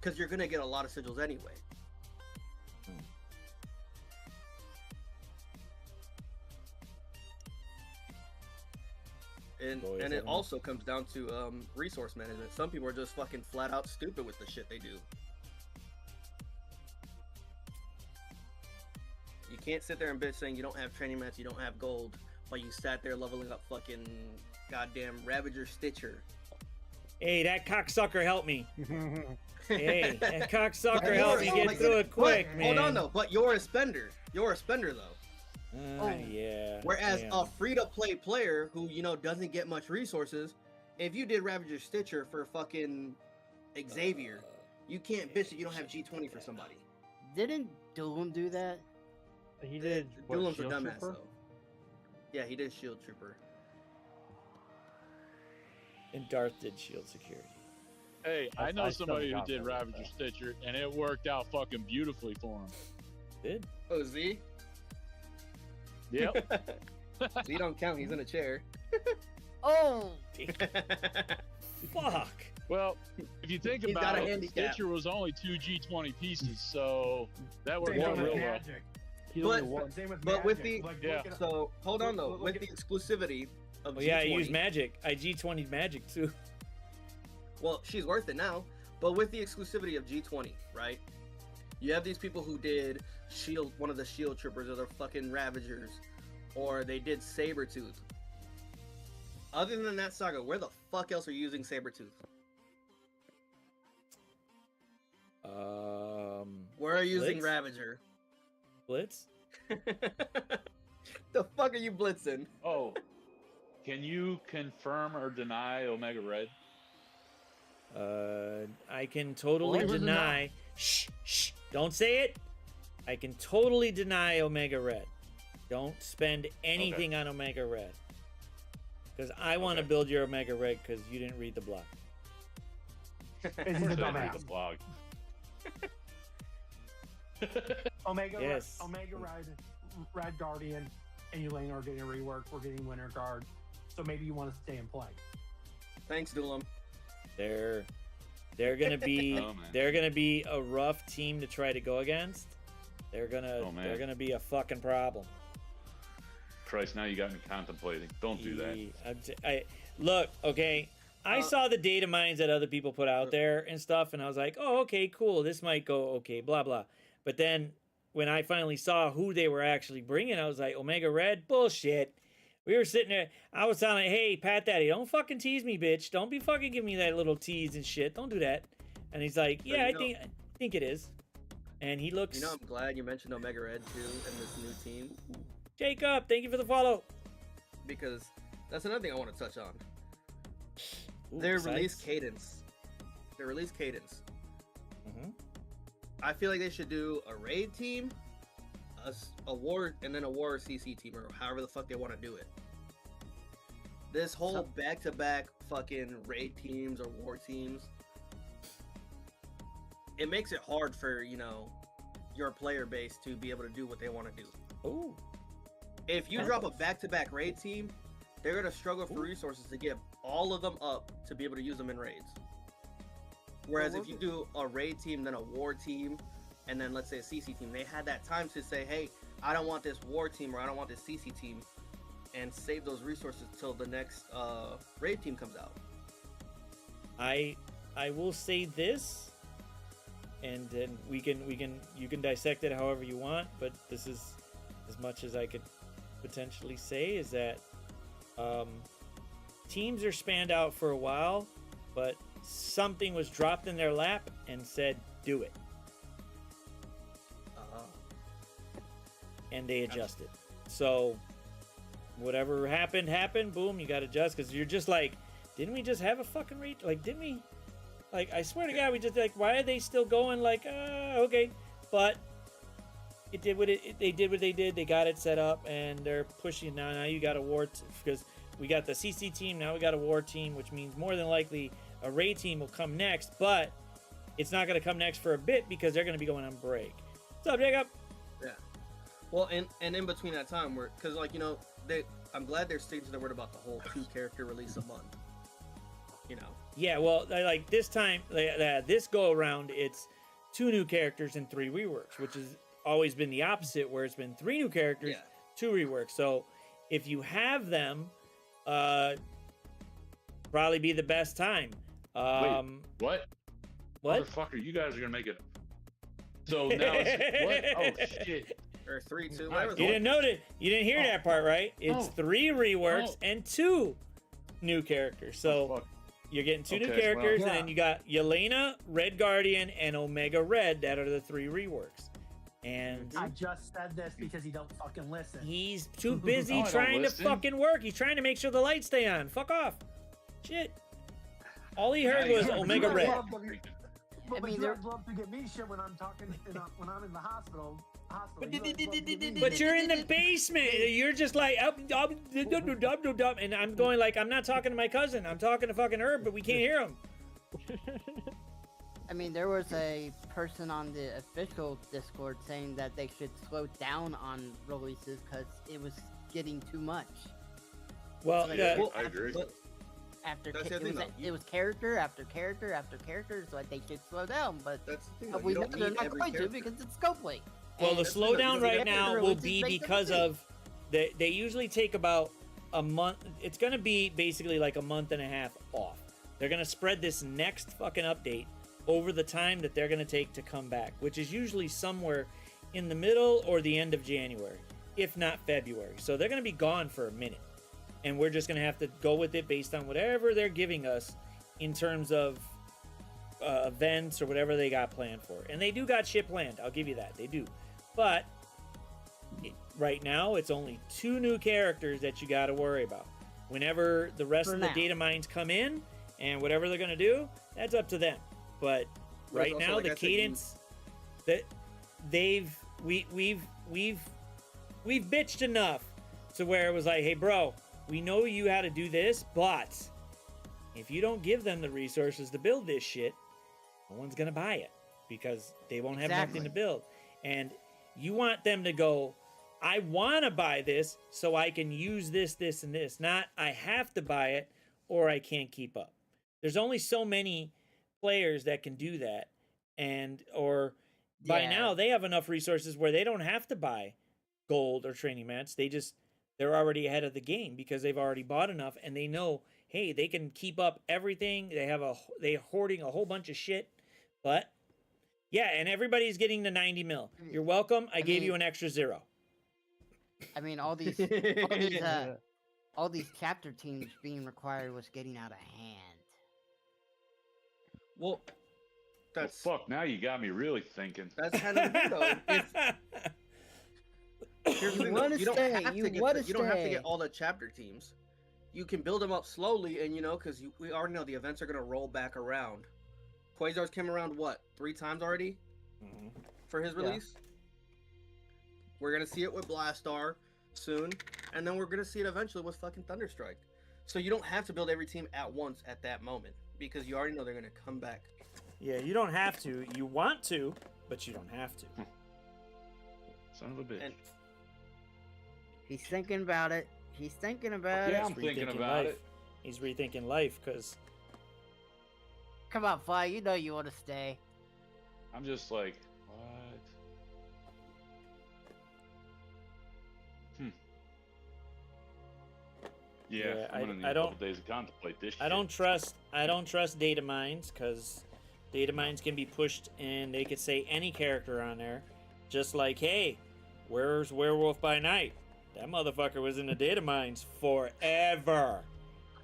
because you're gonna get a lot of sigils anyway. And Boy, and is it that also comes down to resource management. Some people are just fucking flat out stupid with the shit they do. You can't sit there and bitch saying you don't have training mats, you don't have gold, but you sat there leveling up fucking goddamn Ravager Stitcher. Hey, that cocksucker helped me. Hey, that But cocksucker you're helped me a- get like, through it but- quick, man. Hold on though, but you're a spender. You're a spender though. Yeah. Whereas I a am. free-to-play player who, you know, doesn't get much resources, if you did Ravager Stitcher for fucking Xavier, you can't bitch that you don't have G20 for somebody. Didn't Doolin do that? He did. What, Doolin's a Shield dumbass Trooper? though. Yeah, he did Shield Trooper. And Darth did shield security. Hey, I know I still somebody who got did that, Ravager so. Stitcher, and it worked out fucking beautifully for him. Did? Oh, Z? Yep. Z don't count, he's in a chair. Oh, Fuck. Well, if you think He's about got a it, handicap. Stitcher was only 2 G20 pieces, so that would Same work with real well. Magic. He But- only won. Same with But with Magic. the- Like, Yeah. look at- So, hold on though, Look with at- the exclusivity of Oh G20. yeah, I use magic. I G20 magic too. Well, she's worth it now. But with the exclusivity of G20, right? You have these people who did Shield, one of the Shield Troopers, or the fucking Ravagers, or they did Sabretooth. Other than that saga, where the fuck else are you using Sabretooth? Where are you using Blitz? Ravager? Blitz? The fuck are you blitzing? Oh, can you confirm or deny Omega Red? I can totally Believe it or not. deny. Shh, don't say it. I can totally deny Omega Red. Don't spend anything on Omega Red. Because I want to Okay. build your Omega Red because you didn't read the blog. And he's a Did I read dumbass. the blog? Omega, Yes. Omega Red Guardian, and Elaine are getting a rework. We're getting Winter Guard, so maybe you want to stay and play. Thanks, Dulam. They're gonna be Oh, man. they're gonna be a rough team to try to go against. They're Oh, man. gonna be a fucking problem. Christ, now you got me contemplating. Don't do that. Look, okay. I saw the data mines that other people put out there and stuff, and I was like, oh, okay, cool. This might go okay, blah, blah. But then when I finally saw who they were actually bringing, I was like, Omega Red? Bullshit. We were sitting there. I was telling, hey, Pat Daddy, don't fucking tease me, bitch. Don't be fucking giving me that little tease and shit. Don't do that. And he's like, So, yeah, you I know- think it is. And he looks. You know, I'm glad you mentioned Omega Red too and this new team Jacob, thank you for the follow. because that's another thing I want to touch on. Ooh, Their besides- release cadence. Their release cadence. Mhm. I feel like they should do a raid team, a war, and then a war CC team, or however the fuck they want to do it. This whole back-to-back fucking raid teams or war teams, it makes it hard for, you know, your player base to be able to do what they want to do. Ooh. If you drop a back-to-back raid team, they're gonna struggle for resources to get all of them up to be able to use them in raids. Whereas if you do a raid team, then a war team, and then let's say a CC team, they had that time to say, hey, I don't want this war team or I don't want this CC team, and save those resources till the next raid team comes out. I will say this, and then you can dissect it however you want, but this is as much as I could potentially say is that teams are spanned out for a while, but something was dropped in their lap and said, do it. And they adjusted. So whatever happened, boom, you got to adjust, because you're just like, didn't we just have a fucking rate? Like, didn't we? Like, I swear to God, we just, like, why are they still going? Like, okay. But it did what they did what they did. They got it set up, and they're pushing now. Now you got a war, because we got the CC team. Now we got a war team, which means more than likely a raid team will come next, but it's not going to come next for a bit because they're going to be going on break. What's up, Jacob? Yeah. Well, and in between that time, because, like, you know, I'm glad they're sticking to their word about the whole 2-character release a month. You know. Yeah, well, like this time, this go around, it's 2 new characters and 3 reworks, which has always been the opposite, where it's been 3 new characters, 2 reworks. So if you have them, probably be the best time. Wait, what? What? Motherfucker, you guys are gonna make it. So now it's what? Oh shit. Or 3, 2, You whatever. You didn't know that. You didn't hear that part, right? It's Oh. 3 reworks Oh. and 2 new characters. So Fuck. you're getting 2 new Okay, characters, well, and then you got Yelena, Red Guardian, and Omega Red. That are the 3 reworks. And I just said this because he don't fucking listen. he's too busy No, I don't trying to listen. fucking work. He's trying to make sure the lights stay on. Fuck off. Shit. All he heard was Omega Red. But mean, you there- guys love to get me shit when I'm talking, when I'm in the hospital. But, You guys love to get me but shit. you're in the basement. You're just like, and I'm going like, I'm not talking to my cousin. I'm talking to fucking Herb, but we can't hear him. I mean, there was a person on the official Discord saying that they should slow down on releases because it was getting too much. Well, I agree. But After That's the it other was thing, though. it was character after character after charter, so they should slow down. But that's the thing. Though. we You know don't they're need not every going to character. because it's scope link. well, And the that's the slowdown thing. right After now will releases be make them because free. of they usually take about a month. It's going to be basically like a month and a half off. They're going to spread this next fucking update over the time that they're going to take to come back, which is usually somewhere in the middle or the end of January, if not February. So they're going to be gone for a minute. And we're just going to have to go with it based on whatever they're giving us in terms of events or whatever they got planned for. And they do got shit planned. I'll give you that. They do. But right now, it's only 2 new characters that you got to worry about. Whenever the rest For of the now. data mines come in and whatever they're going to do, that's up to them. But But right also, now, like the I said, you- cadence that we've bitched enough to where it was like, hey, bro, we know you how to do this, but if you don't give them the resources to build this shit, no one's gonna buy it because they won't have Exactly. nothing to build. And you want them to go, I want to buy this so I can use this, this, and this. Not I have to buy it or I can't keep up. There's only so many players that can do that, and or by Yeah. now they have enough resources where they don't have to buy gold or training mats. They're already ahead of the game because they've already bought enough, and they know, hey, they can keep up everything. They're hoarding a whole bunch of shit, but yeah, and everybody's getting the 90 mil. You're welcome. I gave you mean- an extra 0. I mean, all these all these chapter teams being required was getting out of hand. Well, that's fuck. Now you got me really thinking. that's kind of the thing, though. Here's the thing, though. You don't have to get all the chapter teams. You can build them up slowly, and because we already know the events are gonna roll back around. Quasar's came around what 3 times already for his release. We're gonna see it with Blastar soon, and then we're gonna see it eventually with fucking Thunderstrike. So you don't have to build every team at once at that moment because you already know they're gonna come back. Yeah, you don't have to. You want to, but you don't have to. Son of a bitch. And He's thinking about it. He's thinking about Yeah, it. I'm thinking Rethinking about life. it. He's rethinking life because Come on, Fly. You know you want to stay. I'm just like, what? Yeah, I'm gonna need a couple days to contemplate this shit. I don't trust data mines because data mines can be pushed and they could say any character on there, just like, hey, where's Werewolf by Night? That motherfucker was in the data mines forever.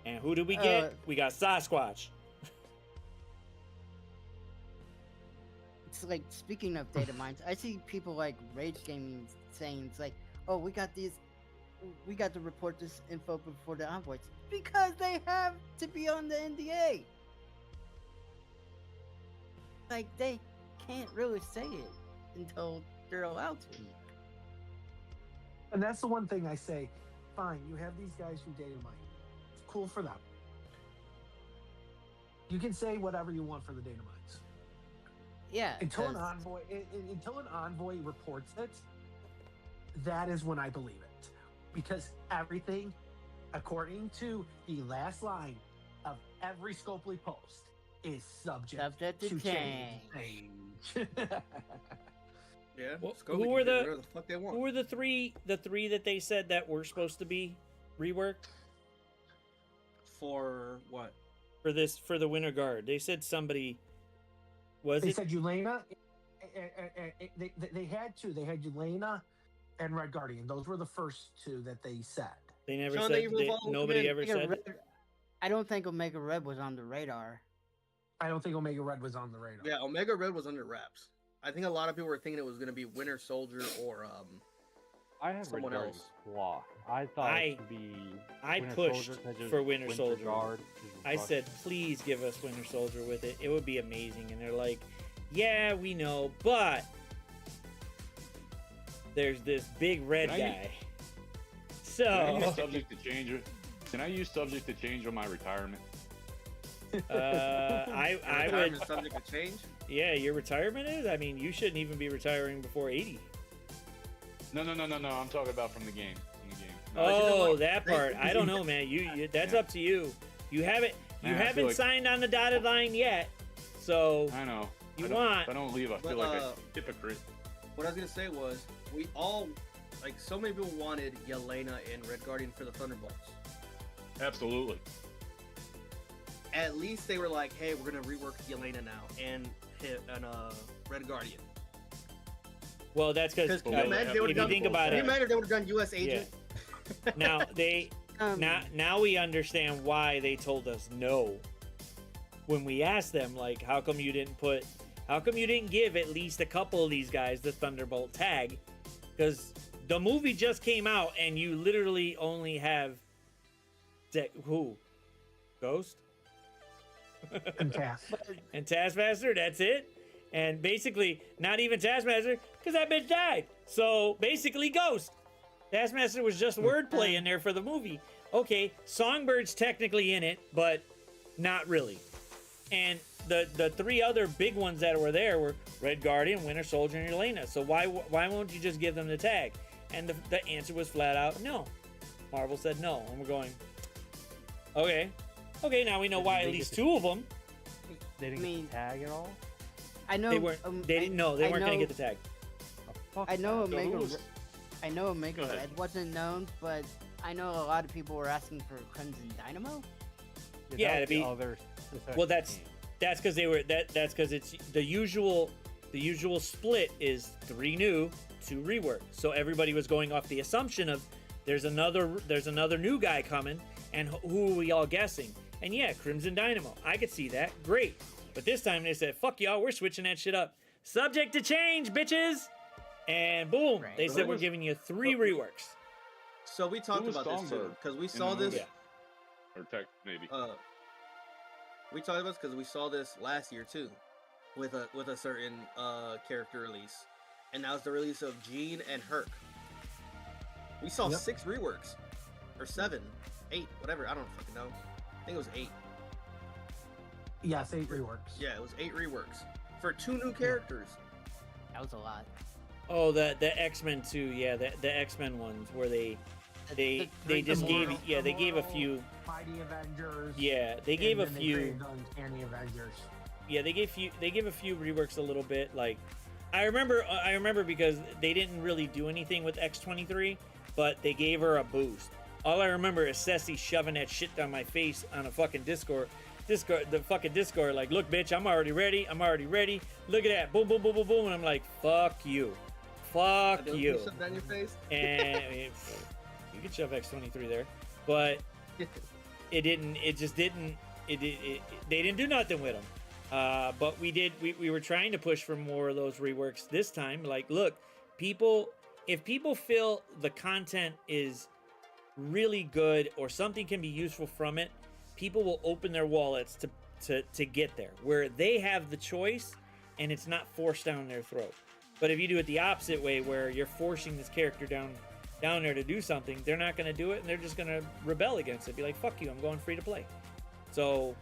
And who did we get? We got Sasquatch. It's like, speaking of data mines, I see people like Rage Gaming saying, it's like, oh, we got to report this info before the envoys because they have to be on the NDA. Like, they can't really say it until they're allowed to. And that's the one thing I say, fine, you have these guys who data mine. It's cool for them. You can say whatever you want for the data mines. Yeah. Until an 'cause- envoy reports it, that is when I believe it. Because everything, according to the last line of every Scopely post, is subject to change. yeah, Well, Scopely who can were do the- whatever the fuck they want. Who were the three that they said that were supposed to be reworked For what? for the Winter Guard? They said somebody They said Yelena. They had two. They had Yelena and Red Guardian. Those were the first 2 that they said. They never Sean, said. they revolved Nobody in. ever Omega said. Red, I don't think Omega Red was on the radar. I don't think Omega Red was on the radar. Yeah, Omega Red was under wraps. I think a lot of people were thinking it was going to be Winter Soldier or I have someone Red else. Guard I thought it should be. I Winter pushed Soldier 'cause it was for Winter Soldier. Guard, 'cause it was I Russian. said, please give us Winter Soldier with it. It would be amazing. And they're like, yeah, we know, but there's this big red Can I guy. Can I use So, subject to change it? Can I use subject to change on my retirement? I would. Retirement subject to change. Yeah, your retirement is. I mean, you shouldn't even be retiring before 80. No. I'm talking about from the game. From the game. No, you know Oh, what? that part. I don't know, man. You that's up to you. You haven't Man, I feel haven't like- signed on the dotted line yet. So I know. You If I don't leave, I feel But, like a hypocrite. What I was gonna say was, we all, like, so many people wanted Yelena and Red Guardian for the Thunderbolts. Absolutely. At least they were like, hey, we're gonna rework Yelena now and Red Guardian. well, that's because Because if you think about can you it, imagine if they would have done U.S. Agent? now they now we understand why they told us no when we asked them, like, how come you didn't give at least a couple of these guys the Thunderbolt tag? Because the movie just came out and you literally only have who? Ghost And Cass. and Taskmaster. That's it. And basically, not even Taskmaster, because that bitch died. So basically, Ghost. Taskmaster was just wordplay in there for the movie. Okay, Songbird's technically in it, but not really. And the 3 other big ones that were there were Red Guardian, Winter Soldier, and Yelena. So why won't you just give them the tag? And the answer was flat out no. Marvel said no, and we're going, okay, now we know Did why they at get least the- 2 of them. They didn't get the tag at all. I know They weren't. They didn't know. They weren't going to get the tag. Oh, fuck I know that. Omega. who was- I know Omega Go ahead. Red wasn't known, but I know a lot of people were asking for Crimson Dynamo. Yeah, that was to be- the other Well, second game. that's because they were that's because it's the usual split is 3 new, 2 rework. So everybody was going off the assumption of there's another new guy coming, and who are we all guessing? And yeah, Crimson Dynamo. I could see that. Great. But this time they said, fuck y'all, we're switching that shit up. Subject to change, bitches. And boom, Right. they said we're giving you 3 reworks. So we talked was about this too, Songbird because we in saw the this. movie? Or tech, maybe. We talked about this because we saw this last year too, with a certain character release, and that was the release of Jean and Herc. We saw 6 reworks, or 7, 8, whatever. I don't fucking know. I think it was 8. Yes, 8 reworks. Yeah, it was 8 reworks for 2 new characters. That was a lot. Oh, the X-Men too. Yeah, the X-Men ones where they just gave they gave a few Mighty Avengers. Yeah, they gave a and then few. They created the Uncanny Avengers. Yeah, they gave a few reworks a little bit. Like I remember because they didn't really do anything with X-23, but they gave her a boost. All I remember is Ceci shoving that shit down my face on a fucking Discord, like, look, bitch, I'm already ready. Look at that, boom, boom, boom, boom, boom, and I'm like, fuck you. Down your face. And I mean, you could shove X-23 there, but they didn't do nothing with them. But we were trying to push for more of those reworks this time. Like, look, if people feel the content is really good or something can be useful from it, people will open their wallets to get there, where they have the choice and it's not forced down their throat. But if you do it the opposite way, where you're forcing this character down there to do something, they're not going to do it, and they're just going to rebel against it. Be like, fuck you, I'm going free to play. So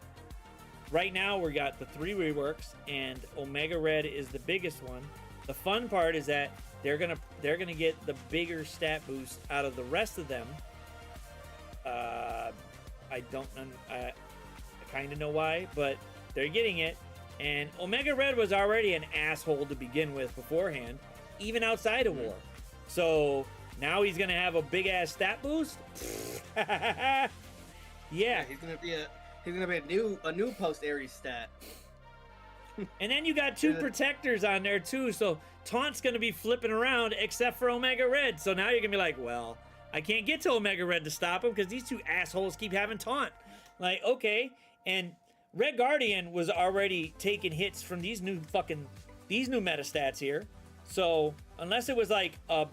right now we got the 3 reworks, and Omega Red is the biggest one. The fun part is that they're gonna get the bigger stat boost out of the rest of them. I kind of know why, but they're getting it. And Omega Red was already an asshole to begin with beforehand, even outside of war. So now he's gonna have a big ass stat boost. Yeah, he's gonna be a new post Ares stat. and then you got 2 protectors on there too. So Taunt's gonna be flipping around, except for Omega Red. So now you're gonna be like, well, I can't get to Omega Red to stop him because these 2 assholes keep having Taunt. Like, okay, and Red Guardian was already taking hits from these new meta stats here. So unless it was like one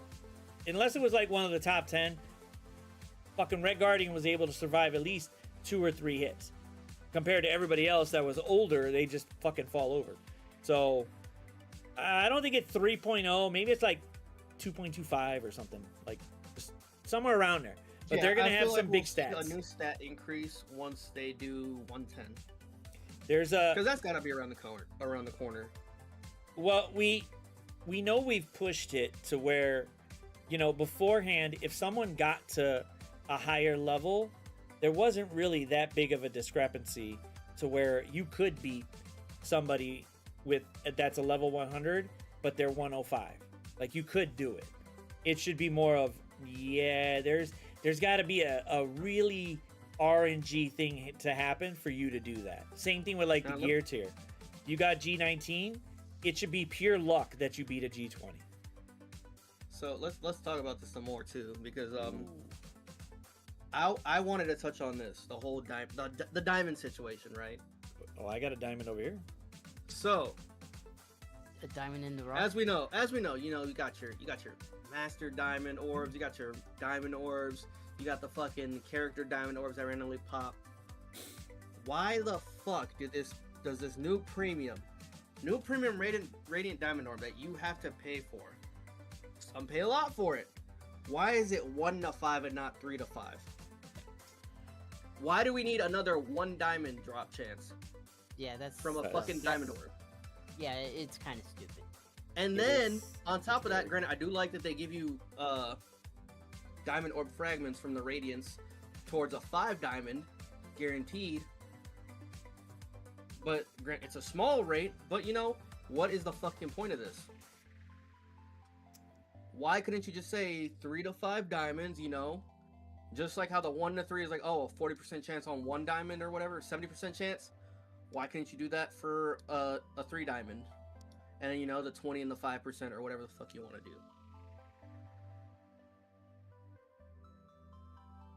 of the top 10, fucking Red Guardian was able to survive at least 2 or 3 hits. Compared to everybody else that was older, they just fucking fall over. So I don't think it's 3.0. Maybe it's like 2.25 or something, like just somewhere around there. But they're gonna have some big stats. A new stat increase once they do 110. There's because that's gotta be around the corner. Well, we know we've pushed it to where, beforehand, if someone got to a higher level, there wasn't really that big of a discrepancy to where you could beat somebody that's a level 100, but they're 105. Like, you could do it. It should be more of, there's got to be a really RNG thing to happen for you to do that. Same thing with like the gear tier. You got G19, it should be pure luck that you beat a G20. So let's talk about this some more too, because I wanted to touch on this, the whole the diamond situation, right? Oh, I got a diamond over here. So A diamond in the rough. as we know, you got your master diamond orbs, you got your diamond orbs, you got the fucking character diamond orbs that randomly pop. Why the fuck does this new premium radiant diamond orb that you have to pay for? Some pay a lot for it. Why is it 1 to 5 and not 3 to 5? Why do we need another 1 diamond drop chance Yeah, that's from a fucking diamond orb? Yeah, it's kind of stupid. And then on top of that, granted, I do like that they give you diamond orb fragments from the radiance towards a 5 diamond guaranteed. But it's a small rate, but what is the fucking point of this? Why couldn't you just say 3 to 5 diamonds, just like how the 1 to 3 is like, oh, a 40% chance on 1 diamond or whatever, 70% chance? Why couldn't you do that for a 3 diamond? And then, the 20 and the 5% or whatever the fuck you want to do.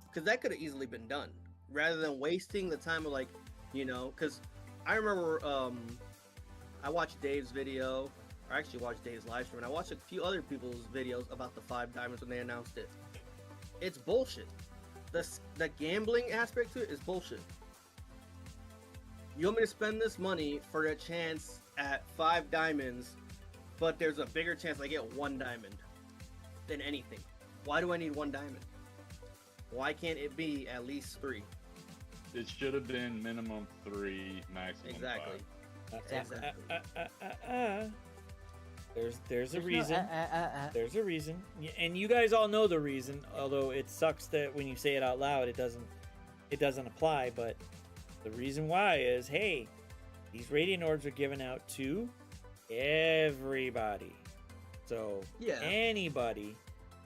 because that could have easily been done rather than wasting the time of, like, you know, because I remember I watched Dave's video, or I actually watched Dave's live stream, and I watched a few other people's videos about the 5 diamonds when they announced it. It's bullshit. The gambling aspect to it is bullshit. You want me to spend this money for a chance at 5 diamonds, but there's a bigger chance I get 1 diamond than anything. Why do I need 1 diamond? Why can't it be at least 3? It should have been minimum 3, maximum Exactly. 5. Exactly. There's a reason. There's a reason, and you guys all know the reason. Although it sucks that when you say it out loud, it doesn't apply. But the reason why is, hey, these radiant orbs are given out to everybody, so Yeah. anybody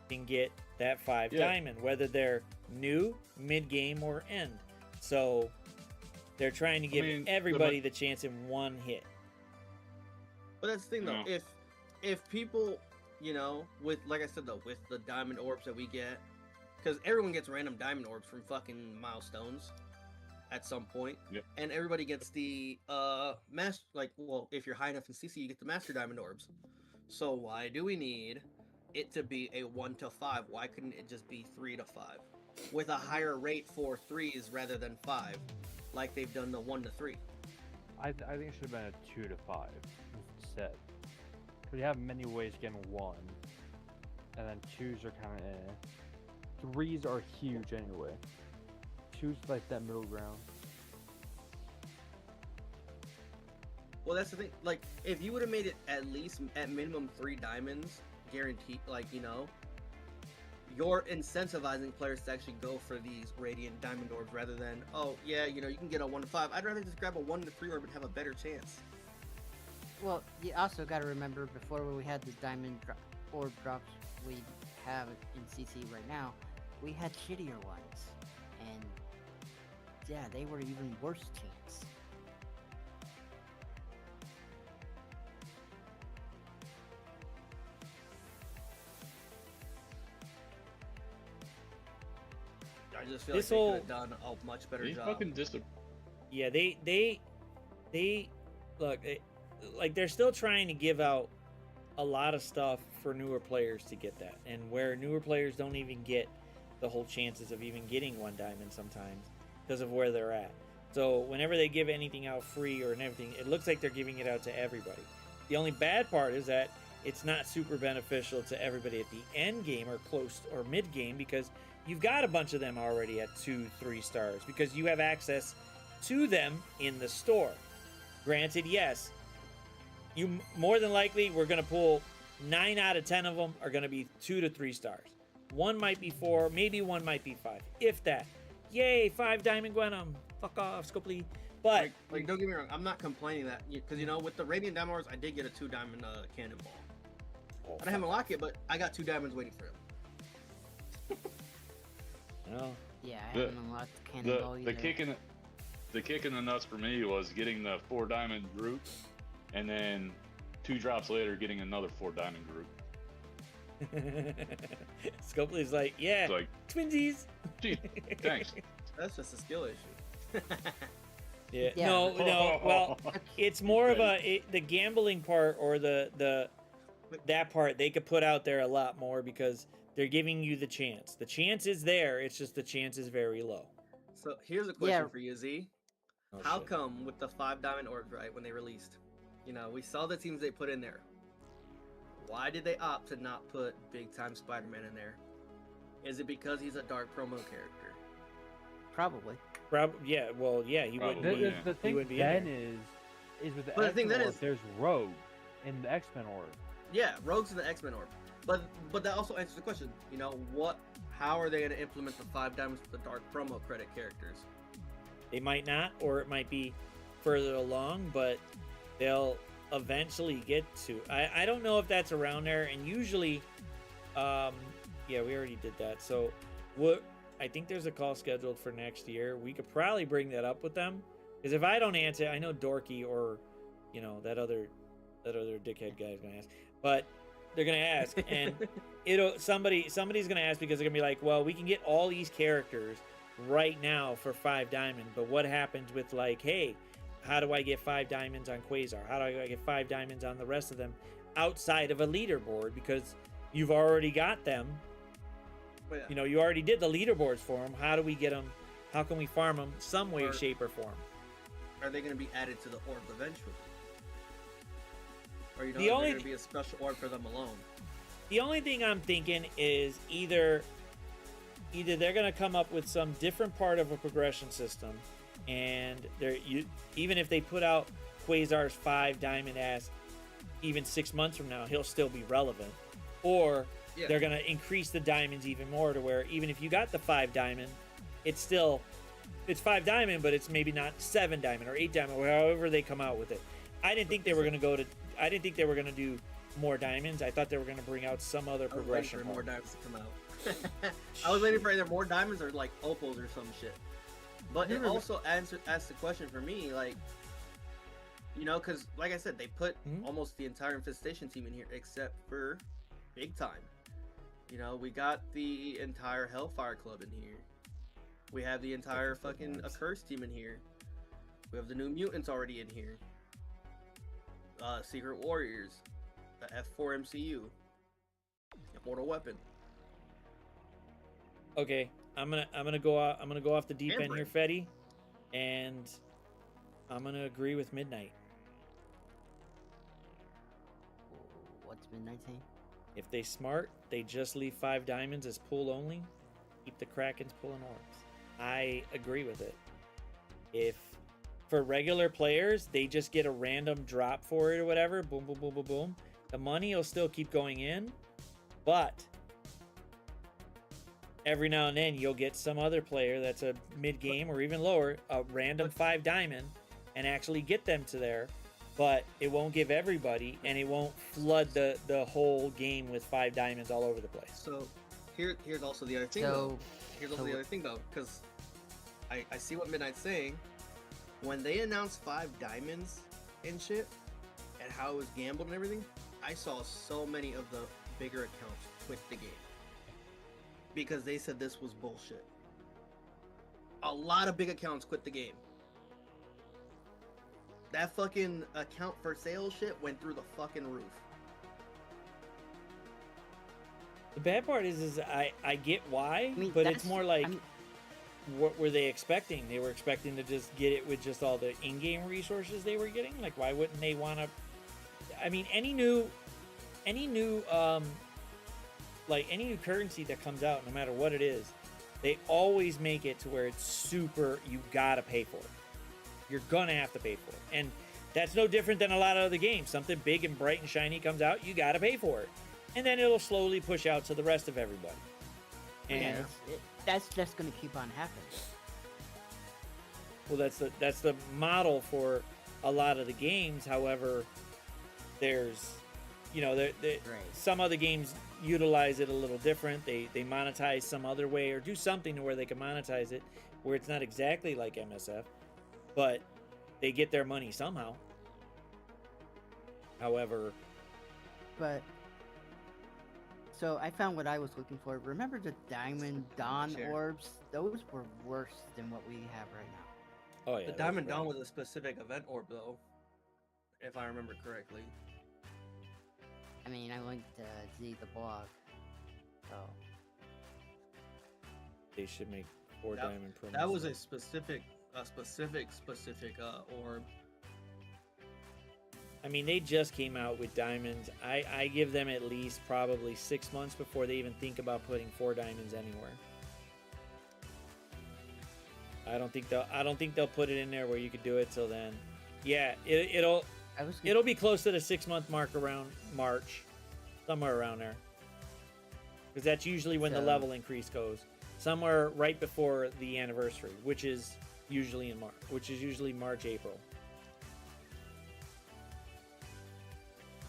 can get that 5 diamond, whether they're new, mid game, or end. So they're trying to give everybody the chance in one hit. But that's the thing, though. If people, you know, with, like I said, though, with the diamond orbs that we get, because everyone gets random diamond orbs from fucking milestones at some point, and everybody gets the master, like, well, if you're high enough in CC, you get the master diamond orbs. So why do we need it to be a 1 to 5? Why couldn't it just be 3 to 5 with a higher rate for 3s rather than 5, like they've done the 1 to 3? I think it should have been a 2 to 5 instead. Because you have many ways getting 1, and then 2s are kind of eh. 3s are huge anyway. 2s like that middle ground. Well, that's the thing. Like, if you would have made it at least at minimum 3 diamonds, guaranteed, like, you know, you're incentivizing players to actually go for these radiant diamond orbs rather than, oh yeah, you know, you can get a 1 to 5. I'd rather just grab a 1 to 3 orb and have a better chance. Well, you also got to remember, before when we had the diamond orb drops we have in CC right now, we had shittier ones, and yeah, they were even worse teams. I just feel This like they whole- could have done a much better They job. fucking Yeah, they look, like, they're still trying to give out a lot of stuff for newer players to get that, and where newer players don't even get the whole chances of even getting 1 diamond sometimes because of where they're at. So whenever they give anything out free or anything, it looks like they're giving it out to everybody. The only bad part is that it's not super beneficial to everybody at the end game or close or mid game, because you've got a bunch of them already at 2-3 stars because you have access to them in the store. Granted, yes, you more than likely, we're going to pull 9 out of 10 of them are going to be 2 to 3 stars. 1 might be 4, maybe 1 might be 5, if that. Yay, 5 diamond Gwenum. Fuck off, Scopely. But like, don't get me wrong, I'm not complaining that, because, you know, with the radiant diamond orbs, I did get a 2 diamond cannonball. I didn't have a locket, but I got 2 diamonds waiting for him. no. Yeah, I haven't unlocked the cannonball either. The kick in the nuts for me was getting the 4 diamond group, and then 2 drops later getting another 4 diamond group. Scopely's like, yeah, It's like, twinsies. gee, thanks. That's just a skill issue. Yeah. Yeah. No. Well, it's more of the gambling part, or that part they could put out there a lot more, because they're giving you the chance. The chance is there. It's just the chance is very low. So here's a question Yeah. for you, Z. Oh, How shit. come with the 5 diamond orbs, right, when they released, you know, we saw the teams they put in there. Why did they opt to not put big time Spider-Man in there? Is it because he's a dark promo character? Probably. Yeah. Well, yeah. He wouldn't Probably. be. The He thing wouldn't be in then there. is with the But the thing X-Men then orb, is- there's Rogue in the X-Men orb. Yeah, Rogue's in the X-Men orb. But that also answers the question, you know, how are they going to implement the 5 diamonds with the dark promo credit characters? They might not, or it might be further along, but they'll eventually get to. I don't know if that's around there, and usually, yeah, we already did that. So, I think there's a call scheduled for next year. We could probably bring that up with them, because if I don't answer, I know Dorky or, you know, that other dickhead guy is gonna ask. But They're gonna ask, and somebody's gonna ask because they're gonna be like, well, we can get all these characters right now for 5 diamond, but what happens with like, hey, how do I get 5 diamonds on Quasar? How do I get 5 diamonds on the rest of them outside of a leaderboard? Because you've already got them. But yeah. You know, you already did the leaderboards for them. How do we get them? How can we farm them some way, Or- shape, or form? Are they going to be added to the orb eventually? Or you know, The only- going to be a special orb for them alone? The only thing I'm thinking is either they're going to come up with some different part of a progression system, and even if they put out Quasar's 5 diamond ass even 6 months from now, he'll still be relevant. Or Yeah. they're going to increase the diamonds even more to where even if you got the 5 diamond, it's 5 diamond, but it's maybe not 7 diamond or 8 diamond, or however they come out with it. I didn't think they were going to do more diamonds. I thought they were going to bring out some other I was waiting progression for more mode. diamonds to come out. I was waiting for either more diamonds or like opals or some shit. But it also asks the question for me, like, you know, because like I said, they put Mhm. almost the entire infestation team in here except for Big Time. You know, we got the entire Hellfire Club in here. We have the entire fucking Accursed team in here. We have the New Mutants already in here. Secret Warriors, the F4 MCU, Immortal Weapon. Okay, I'm gonna go off the deep end here, Fetty, and I'm gonna agree with Midnight. What's Midnight saying? If they smart, they just leave 5 diamonds as pool only. Keep the Krakens pulling orbs. I agree with it. If for regular players, they just get a random drop for it or whatever, boom, boom, boom, boom, boom, the money will still keep going in, but every now and then you'll get some other player that's a mid-game or even lower, a random 5 diamond, and actually get them to there, but it won't give everybody, and it won't flood the whole game with 5 diamonds all over the place. So here's also the other thing though. Here's also the other thing though, because I see what Midnight's saying. When they announced 5 diamonds and shit, and how it was gambled and everything, I saw so many of the bigger accounts quit the game. Because they said this was bullshit. A lot of big accounts quit the game. That fucking account for sale shit went through the fucking roof. The bad part is I get why, I mean, but it's that's- more like, what were they expecting? They were expecting to just get it with just all the in-game resources they were getting. Like, why wouldn't they want to? I mean, any new currency that comes out, no matter what it is, they always make it to where it's super. You gotta pay for it. You're gonna have to pay for it, and that's no different than a lot of other games. Something big and bright and shiny comes out, you gotta pay for it, and then it'll slowly push out to the rest of everybody. And Yeah, that's just gonna keep on happening. well, that's the model for a lot of the games. However, there's, you know, some other games utilize it a little different. They monetize some other way or do something to where they can monetize it where it's not exactly like MSF, but they get their money somehow. However, But so I found what I was looking for. Remember the Diamond Dawn Sure. orbs? Those were worse than what we have right now. oh yeah, The those Diamond are Dawn bad. was a specific event orb though, if I remember correctly. I mean, I went to see the blog. So They should make 4 diamond primers. That was a specific orb. I mean, they just came out with diamonds. I give them at least probably 6 months before they even think about putting 4 diamonds anywhere. I don't think they'll put it in there where you could do it till then. Yeah, it'll be close to the 6-month mark around March, somewhere around there, because that's usually when the So- level increase goes. Somewhere right before the anniversary, which is usually in March, March, April.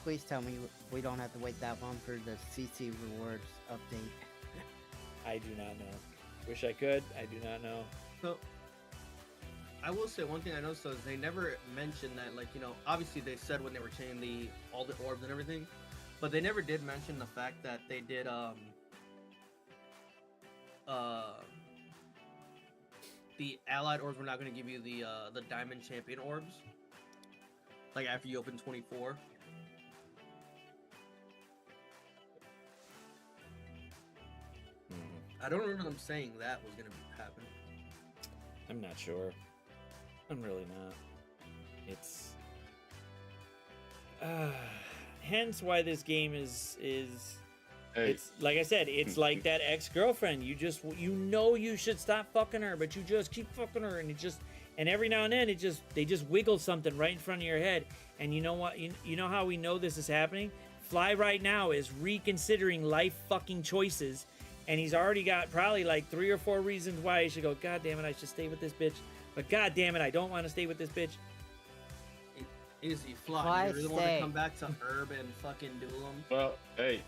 please tell me we don't have to wait that long for the CC rewards update. I do not know. Wish I could. I do not know. So I will say one thing I noticed though is they never mentioned that, like, you know, obviously they said when they were changing all the orbs and everything, But they never did mention the fact that they did the allied orbs were not going to give you the diamond champion orbs. Like after you open 24. I don't remember them saying that was going to happen. I'm not sure. I'm really not. It's hence why this game is Hey. it's like I said, it's like that ex-girlfriend. You you should stop fucking her, but you just keep fucking her, and and every now and then they just wiggle something right in front of your head. And you know what? You know how we know this is happening? Fly right now is reconsidering life fucking choices, and he's already got probably like 3 or 4 reasons why he should go, God damn it, I should stay with this bitch. But God damn it, I don't want to stay with this bitch. Easy, Fly. Fly, You really want to stay. come back to Herb and fucking duel him? Well, hey,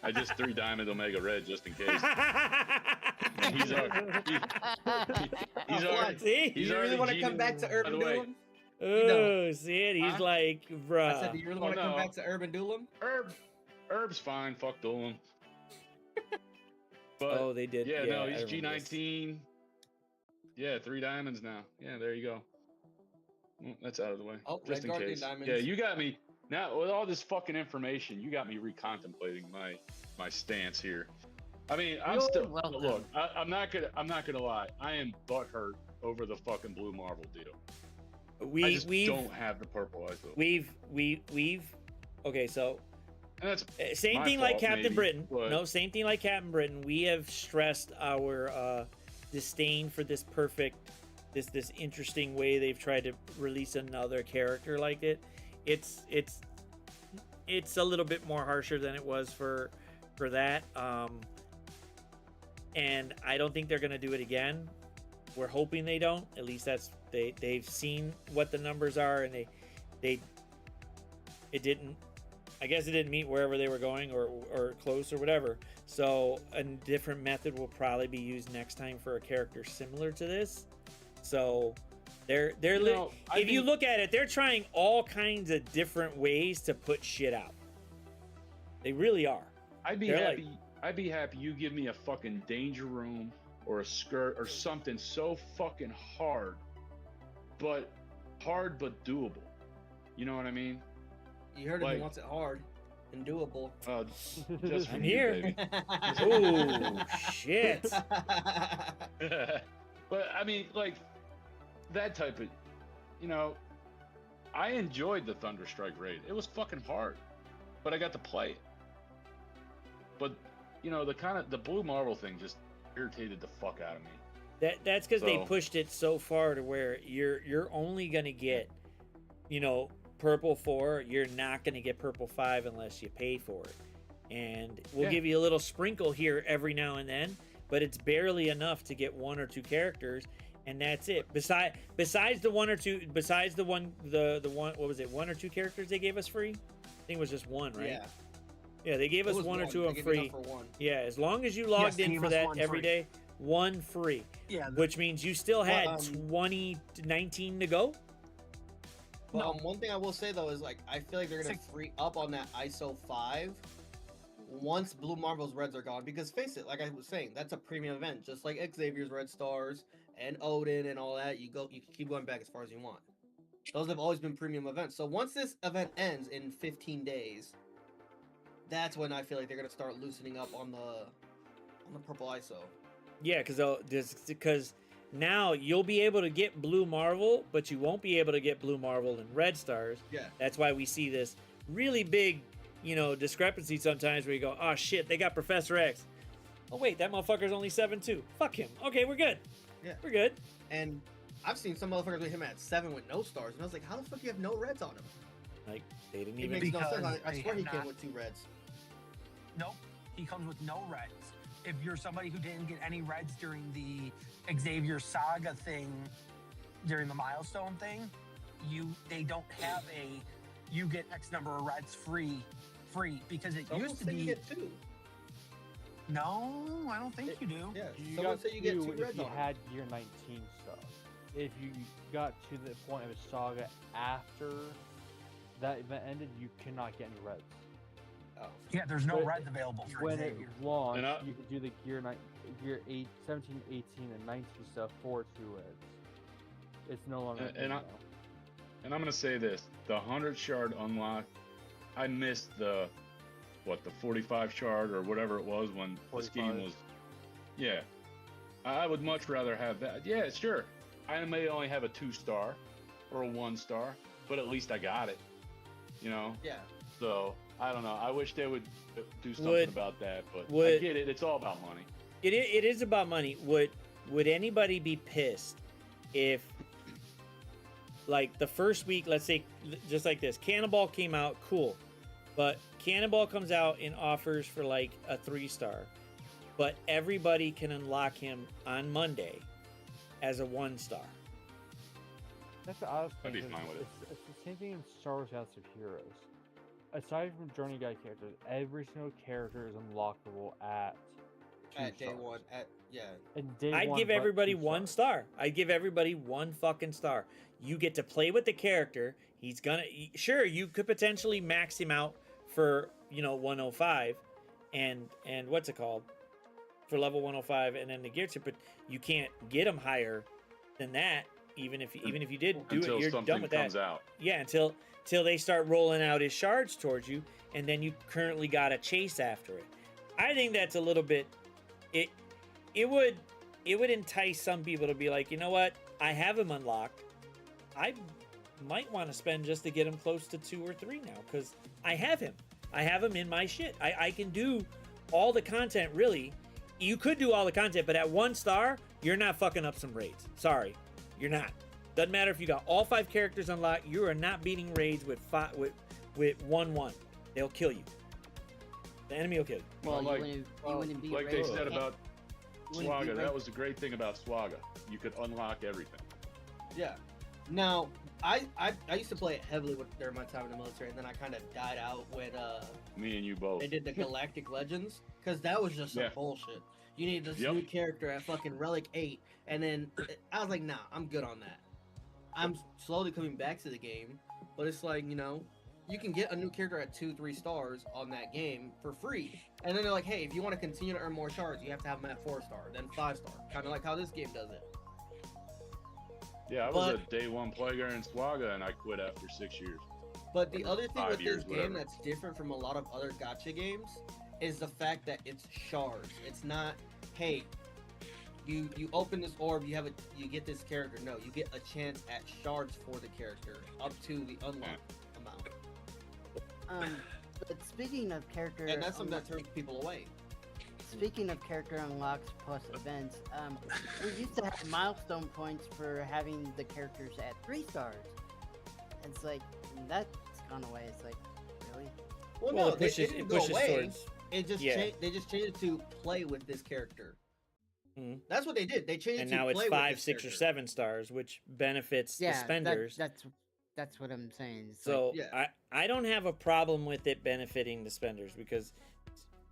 I just 3 Diamond Omega Red just in case. He's already. He's already. See? He's you really already want to come cheating. back to Herb By and the duel way, him? Oh, see it? He's Huh? like, I bruh. said, do you really Well, want to come no. back to Herb and duel him? Herb's fine. Fuck Dolan. But Oh, they did. yeah, no, I he's remember this. G19. Yeah, 3 diamonds now. Yeah, there you go. Well, that's out of the way. Oh, just Red in Guardian case. diamonds. Yeah, you got me. Now with all this fucking information, you got me recontemplating my stance here. I mean, I'm You're still welcome. look. I'm not gonna lie. I am butthurt over the fucking Blue Marvel deal. I just don't have the purple eyes. We've okay, so And that's same my thing like fault, Captain maybe, Britain. but- No, same thing like Captain Britain. We have stressed our disdain for this perfect, this interesting way they've tried to release another character like it. It's a little bit more harsher than it was for that. And I don't think they're gonna do it again. We're hoping they don't. At least they've seen what the numbers are, and it didn't. I guess it didn't meet wherever they were going or close or whatever. So a different method will probably be used next time for a character similar to this. So they're if you look at it, they're trying all kinds of different ways to put shit out. They really are. I'd be They're happy. I'd be happy you give me a fucking danger room or a skirt or something so fucking hard but doable. You know what I mean? You heard him. Like- He wants it hard and doable. Just for I'm you, here. baby. Oh shit! But I mean, like that type of, you know, I enjoyed the Thunderstrike raid. It was fucking hard, but I got to play it. But you know, the Blue Marvel thing just irritated the fuck out of me. That's because they So- pushed it so far to where you're only gonna get, purple 4. You're not gonna get purple 5 unless you pay for it. And we'll Yeah. give you a little sprinkle here every now and then, but it's barely enough to get 1 or 2 characters, and that's it. Besides the 1 or 2, besides the one, what was it? 1 or 2 characters they gave us free? I think it was just 1, right? Yeah. Yeah, they gave It us was 1 or 2 They of gave free. enough for 1. Yeah, as long as you logged they in gave for us that 1 every free. day, 1 free. Yeah, Which means you still had Well, 19 to go. Well, No. one thing I will say though is like I feel like they're gonna free up on that ISO 5 once Blue Marvel's reds are gone. Because face it, like I was saying, that's a premium event, just like Xavier's Red Stars and Odin and all that. You can keep going back as far as you want. Those have always been premium events. So once this event ends in 15 days, that's when I feel like they're gonna start loosening up on the purple ISO. Yeah, because now you'll be able to get Blue Marvel, but you won't be able to get Blue Marvel and Red Stars. Yeah. That's why we see this really big, discrepancy sometimes where you go, oh shit, they got Professor X. Oh wait, that motherfucker's only 7.2. Fuck him. Okay, we're good. Yeah. We're good. And I've seen some motherfuckers with him at 7 with no stars, and I was like, how the fuck do you have no reds on him? Like they didn't It even. makes no sense. Because I they swear he have came not- with 2 reds. Nope, he comes with no reds. If you're somebody who didn't get any reds during the Xavier Saga thing, during the milestone thing, they don't have you get X number of reds free because it Someone used to said you be. get 2. No, I don't think you do. Yeah, You someone got said you get 2 2 reds if you on him. had year 19 stuff. If you got to the point of a saga after that event ended, you cannot get any reds. Oh. Yeah, there's no But reds available for When it Xavier. launched, And I- you could do the gear 8, 17, 18, and 19 stuff for 2 reds. It's no longer. And I'm gonna say this: the 100 shard unlock. I missed the 45 shard or whatever it was when this game 45. was. Yeah, I would much rather have that. Yeah, sure. I may only have a 2-star or a 1-star, but at least I got it. You know. Yeah. So I don't know. I wish they would do something about that, but I would- get it. It's all about money. It is about money. Would anybody be pissed if, like, the first week, let's say, just like this, Cannonball came out, cool, but Cannonball comes out and offers for like a 3-star, but everybody can unlock him on Monday as a 1-star. That's the oddest I'd thing. be 'cause fine with it. It's the same thing in Star Wars House of Heroes. Aside from Journey Guide characters, every single character is unlockable at 2 At day stars. one, yeah. And day I'd one, give but everybody 2 1 stars. star. I'd give everybody 1 fucking star. You get to play with the character. He's gonna, sure, you could potentially max him out for, 105 and what's it called? For level 105 and then the gear chip, but you can't get him higher than that, even if you did do Until it, you're something done with comes that. out. Yeah, until they start rolling out his shards towards you, and then you currently got to chase after it. I think that's a little bit. It would entice some people to be like, you know what? I have him unlocked. I might want to spend just to get him close to 2 or 3 now because I have him. I have him in my shit. I can do all the content. Really, you could do all the content, but at 1 star, you're not fucking up some raids. Sorry, you're not. Doesn't matter if you got all 5 characters unlocked. You are not beating raids with 1-1. They'll kill you. The enemy will kill you. Well, like- you wouldn't be Like they raised said with- about you wouldn't be Swaga, that raised- was the great thing about Swaga. You could unlock everything. Yeah. Now, I used to play it heavily during my time in the military, and then I kind of died out when Me and you both. they did the Galactic Legends, because that was just some Yeah. bullshit. You needed this Yep. new character at fucking Relic 8, and then I was like, nah, I'm good on that. I'm slowly coming back to the game, but it's like, you can get a new character at 2-3 stars on that game for free. And then they're like, hey, if you want to continue to earn more shards, you have to have them at 4-star, then 5-star. Kind of like how this game does it. Yeah, I was a day 1 player in Swaga, and I quit after 6 years. But the other thing 5 with this years, game whatever. that's different from a lot of other gacha games is the fact that it's shards. It's not, hey, you open this orb, you get this character. No, you get a chance at shards for the character up to the unlock amount. But speaking of character, And that's something that turns people away. speaking of character unlocks plus events, we used to have milestone points for having the characters at 3 stars. It's like that's gone away. It's like, really? Well, Well, no, it pushes, it didn't it go pushes away. towards. It just Yeah. they just changed it to play with this character. Mhm. That's what they did. They changed And it to now it's play 5, with this 6, or character. 7 stars, which benefits the spenders. That's what I'm saying. It's So like, Yeah. I don't have a problem with it benefiting the spenders because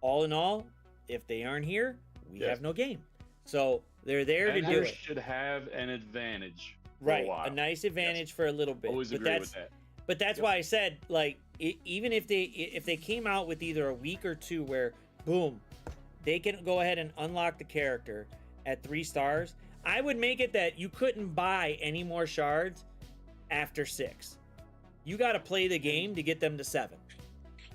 all in all, if they aren't here, we Yes. have no game. So they're there to do Vendors it. should have an advantage. For Right, a while. a nice advantage for a little bit. Always but agree that's with that. but that's Yep. why I said like even if they came out with either a week or 2 where boom, they can go ahead and unlock the character at 3 stars, I would make it that you couldn't buy any more shards after 6. You got to play the game to get them to 7.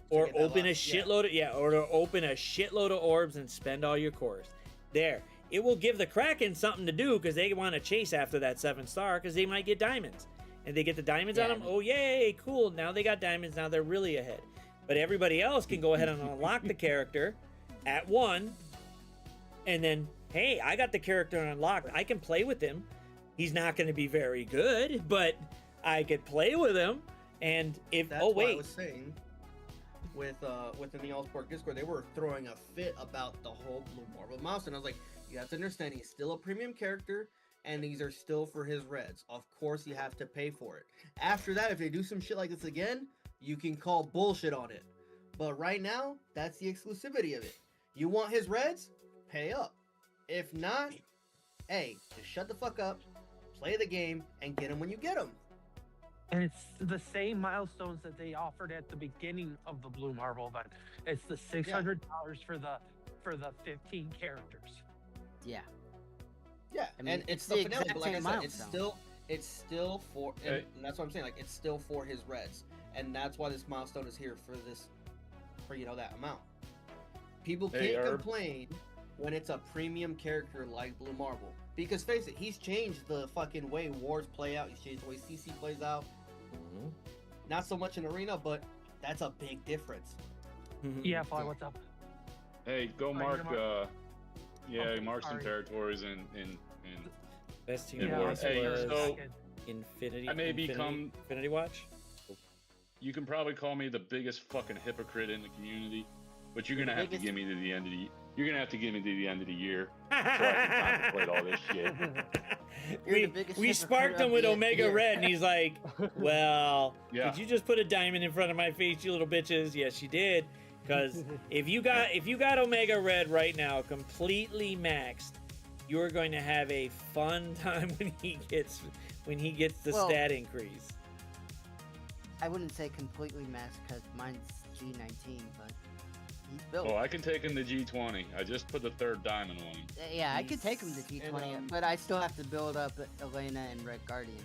Or get that open a last- yeah. shitload of or to open a shitload of orbs and spend all your cores. There. It will give the Kraken something to do because they want to chase after that 7-star because they might get diamonds. And they get the diamonds on Yeah. them. Oh, yay, cool. Now they got diamonds. Now they're really ahead. But everybody else can go ahead and unlock the character at 1. And then, hey, I got the character unlocked. I can play with him. He's not going to be very good, but I could play with him. And if, That's oh, what I wait. was saying within the All Sport Discord, they were throwing a fit about the whole Blue Marble Mouse, and I was like, you have to understand, he's still a premium character, and these are still for his reds. Of course, you have to pay for it. After that, if they do some shit like this again, you can call bullshit on it. But right now, that's the exclusivity of it. You want his reds? Pay up. If not, hey, just shut the fuck up, play the game, and get him when you get him. And it's the same milestones that they offered at the beginning of the Blue Marble event. It's the $600 for the 15 characters. Yeah. Yeah, I mean, and it's it's the the finale, exact but like I same said, milestone. it's still for, and Hey. that's what I'm saying. Like, it's still for his reds, and that's why this milestone is here for that amount. People Hey, can't Herb. complain when it's a premium character like Blue Marble, because face it, he's changed the fucking way wars play out. He's changed the way CC plays out. Mhm. Not so much in arena, but that's a big difference. Yeah, Fly, what's up? Hey, go Sorry, mark. you're Yeah, Okay, mark some sorry. territories in Best team Yeah, was hey, so- Infinity. I may Infinity, become- Infinity Watch. You can probably call me the biggest fucking hypocrite in the community, but you're gonna have to biggest- give me to the end of the. You're gonna have to give me to the end of the year so I can contemplate all this shit. You're the we biggest we hypocrite sparked of him with the Omega year. Red, and he's like, "Well, Yeah. did you just put a diamond in front of my face, you little bitches?" Yes, she did. Because if you got Omega Red right now, completely maxed, you're going to have a fun time when he gets the Well, stat increase. I wouldn't say completely masked because mine's G19, but he's built. Oh, I can take him to G20. I just put the third diamond on him. Yeah, I could take him to G20, And, but I still have to build up Elena and Red Guardian.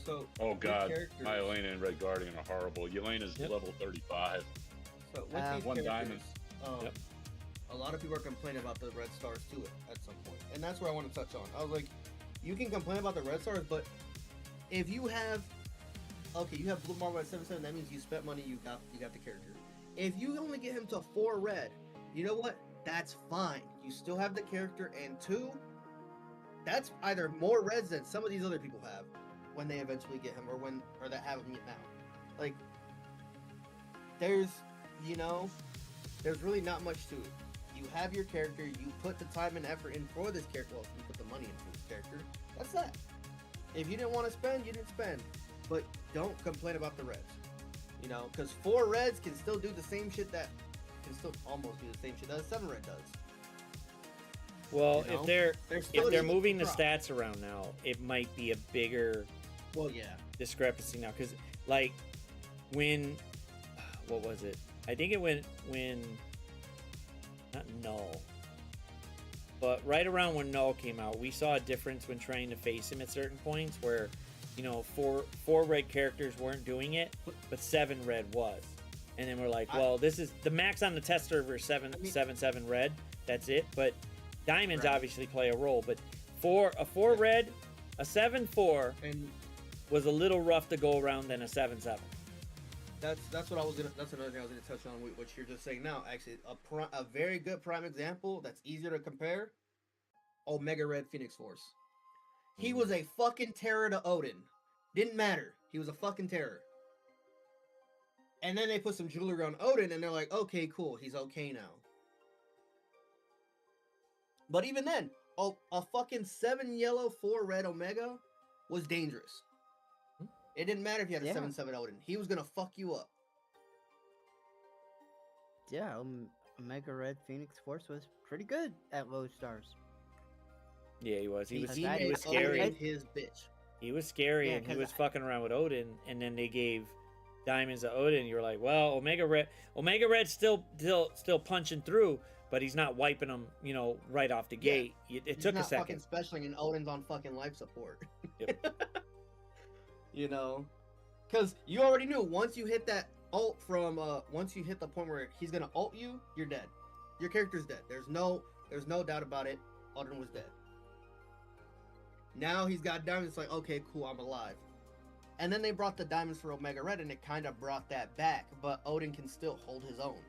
So, Oh with god, characters- my Elena and Red Guardian are horrible. Elena's Yep. level 35. So with Uh, these One characters, diamond. Yep. a lot of people are complaining about the red stars too at some point, and that's where I want to touch on. I was like, you can complain about the red stars, but if you have, you have Blue Marble at 7/7, that means you spent money, you got the character. If you only get him to 4 red, you know what? That's fine. You still have the character, and 2, that's either more reds than some of these other people have when they eventually get him, or that have him now. Like, there's really not much to it. You have your character, you put the time and effort in for this character, well, you put the money in for this character, that's that. If you didn't want to spend, you didn't spend. But don't complain about the reds. Because 4 reds can still do the same shit that, can still almost do the same shit that a 7 red does. Well, You know? if they're still an easy moving the drop. stats around now, it might be a bigger Well, yeah. discrepancy now. Because like when, what was it? I think it went when, not null, but right around when null came out, we saw a difference when trying to face him at certain points where, 4 red characters weren't doing it, but 7 red was. And then we're like, well, this is the max on the test server, 7 red. That's it. But diamonds Right. obviously play a role. But a 4 red, a 7-4 And was a little rough to go around than a 7-7. that's what I was gonna. That's another thing I was gonna touch on with what you're just saying now. Actually, a very good prime example that's easier to compare. Omega Red Phoenix Force. He was a fucking terror to Odin. Didn't matter. He was a fucking terror. And then they put some jewelry on Odin, and they're like, okay, cool, he's okay now. But even then, a fucking 7 yellow, 4 red Omega was dangerous. It didn't matter if you had a Yeah. 7/7 Odin. He was gonna fuck you up. Yeah, Omega Red Phoenix Force was pretty good at low stars. Yeah, he was. He was he made scary. Odin his bitch. He was scary, Yeah, and he 'cause was fucking around with Odin, and then they gave diamonds to Odin. You were like, well, Omega Red's still punching through, but he's not wiping them, right off the Yeah. gate. It He's took a not second. fucking specialing, and Odin's on fucking life support. Yep. Because you already knew once you hit that ult from once you hit the point where he's gonna ult you, you're dead. Your character's dead. There's no doubt about it. Odin was dead. Now he's got diamonds. It's like, okay, cool, I'm alive. And then they brought the diamonds for Omega Red, and it kind of brought that back. But Odin can still hold his own.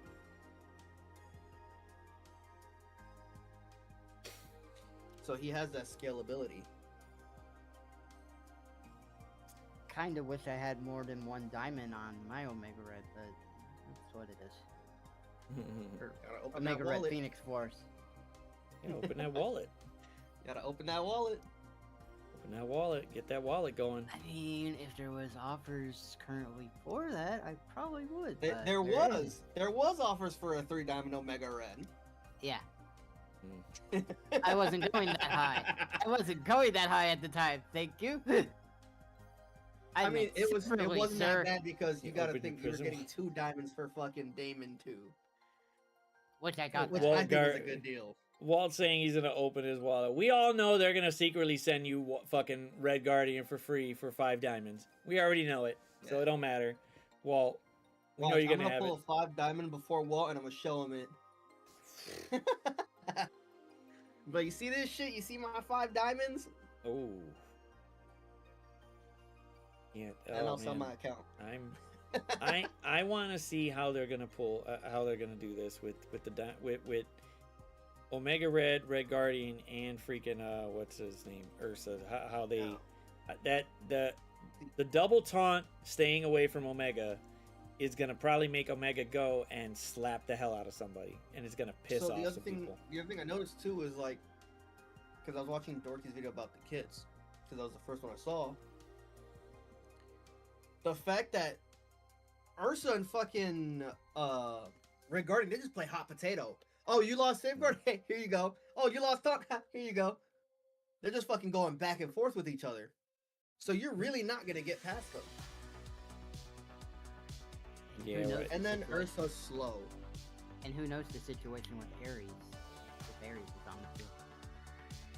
So he has that scalability. Kind of wish I had more than 1 diamond on my Omega Red, but that's what it is. Or Gotta open Omega that Red wallet. Phoenix Force. Yeah, open that wallet. Gotta open that wallet. Open that wallet. Get that wallet going. I mean, if there was offers currently for that, I probably would. but There isn't. was offers for a 3 diamond Omega Red. Yeah. I wasn't going that high. I wasn't going that high at the time. Thank you. I mean, it wasn't sir. that bad because you You gotta opened think your you were prison getting 2 diamonds for fucking Damon too. Which I got. Which that. Well, I think was a Gar- good deal. Walt saying he's gonna open his wallet. We all know they're gonna secretly send you fucking Red Guardian for free for 5 diamonds. We already know it, so Yeah. it don't matter. Walt, we know Watch, you're I'm gonna have pull it. a 5 diamond before Walt, and I'm gonna show him it. But you see this shit? You see my 5 diamonds? Oh. Yeah. And Oh, also on man. my account. I want to see how they're gonna pull, how they're gonna do this with with Omega Red, Red Guardian, and freaking what's his name, Ursa. How they that the double taunt staying away from Omega is gonna probably make Omega go and slap the hell out of somebody, and it's gonna piss off some people. The other thing I noticed too is like, because I was watching Dorothy's video about the kits, because that was the first one I saw. The fact that Ursa and fucking Red Guardian, they just play hot potato. Oh, you lost Safeguard? Hey, here you go. Oh, you lost Taunt? Here you go. They're just fucking going back and forth with each other. So you're really not gonna get past them. Yeah, right. And then Ursa's slow. And who knows the situation with Ares? If Ares is on the field.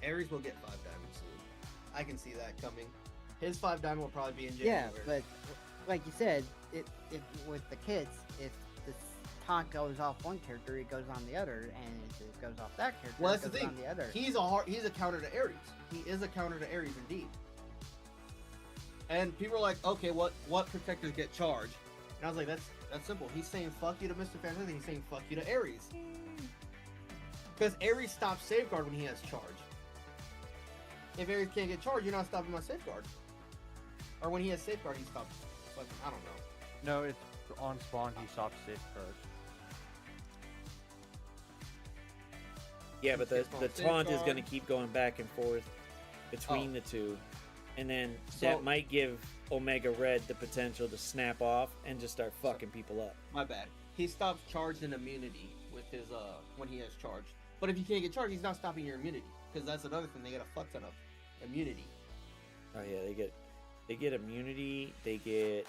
Ares will get 5 diamonds soon. I can see that coming. His 5 diamond will probably be in Yeah, January. but like you said, if with the kits, if the taunt goes off one character, it goes on the other, and if it goes off that character, Well, it that's the goes thing. on the other. He's a counter to Ares. He is a counter to Ares indeed. And people are like, okay, what protectors get charged? And I was like, that's simple. He's saying fuck you to Mr. Fantasy. He's saying fuck you to Ares. Because Ares stops Safeguard when he has charge. If Ares can't get charged, you're not stopping my Safeguard. Or when he has Safeguard, he stops. Like, I don't know. No, it's on spawn. He stops Safeguard. Yeah, but the taunt is Safeguard. going to keep going back and forth between the two. And then So- that might give Omega Red the potential to snap off and just start fucking people up. My bad. He stops charge and immunity with his when he has charge. But if you can't get charged, he's not stopping your immunity. Because that's another thing, they get a fuck ton of immunity. Oh yeah, they get immunity, they get,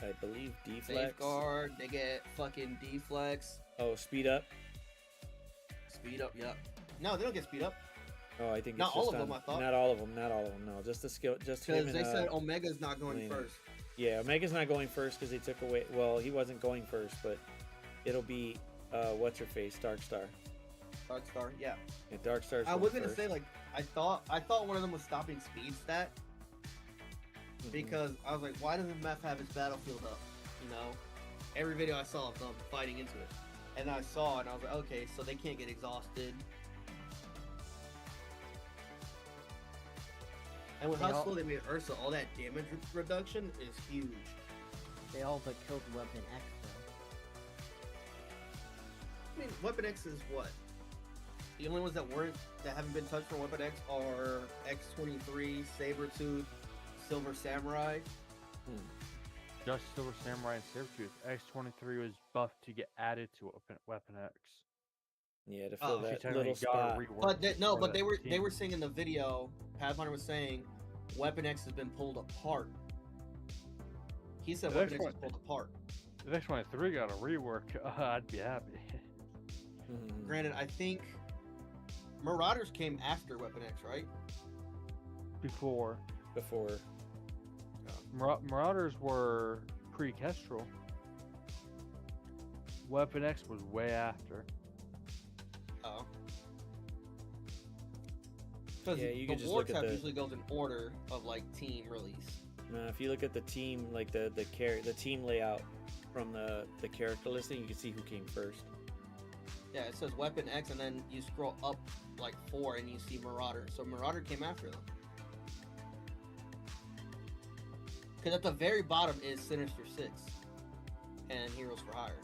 I believe, deflex. Safeguard, they get fucking deflex, Oh, speed up. speed up, yep. No, they don't get speed up. Oh, I think Not it's all just of them, on- I thought. Not all of them. No, just the skill. Just him Because and, they said Omega's not going Lena. first. Yeah, Omega's not going first because they took away. Well, he wasn't going first, but it'll be what's her face, Dark Star. Dark Star, yeah. Yeah, Dark Star's I going was gonna first. say like I thought one of them was stopping speed stat Mhm. because I was like, why doesn't Meth have his battlefield up? You know, every video I saw of them fighting into it, and I saw it, and I was like, okay, so they can't get exhausted. And with They how all- slow they made Ursa, all that damage reduction is huge. They all but killed Weapon X, though. I mean, Weapon X is what? The only ones that haven't been touched for Weapon X are X-23, Sabretooth, Silver Samurai. Just Silver Samurai and Sabretooth. X-23 was buffed to get added to Weapon X. Yeah, to Oh, fill she that technically little got a spot. rework But for but they that were team. saying in the video, Pathfinder was saying, Weapon X has been pulled apart. He said The Weapon next X was pulled apart. If X-23 got a rework, I'd be happy. Mhm. Granted, I think Marauders came after Weapon X, right? Before. Before. Marauders were pre-Kestrel. Weapon X was way after. Oh. Because Yeah, you the could just war look at tab the- usually goes in order of like team release. If you look at the team, like the team layout from the character listing, you can see who came first. Yeah, it says Weapon X, and then you scroll up like 4 and you see Marauder. So Marauder came after them. Because at the very bottom is Sinister 6 and Heroes for Hire.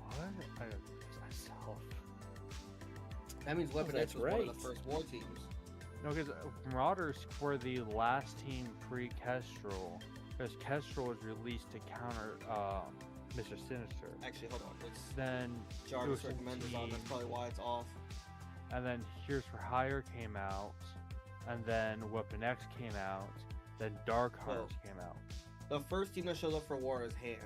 What? I gotta do this myself. That means Weapon that's X was one of right. the first war teams. No, because Marauders were the last team pre-Kestrel. Because Kestrel was released to counter Mr. Sinister. Actually, hold on. It's Then Jarvis Ocean recommended on. That's Team. probably why it's off. And then Here's for Hire came out. and then Weapon X came out, then Dark Hearts came out. The first team that shows up for war is Hand.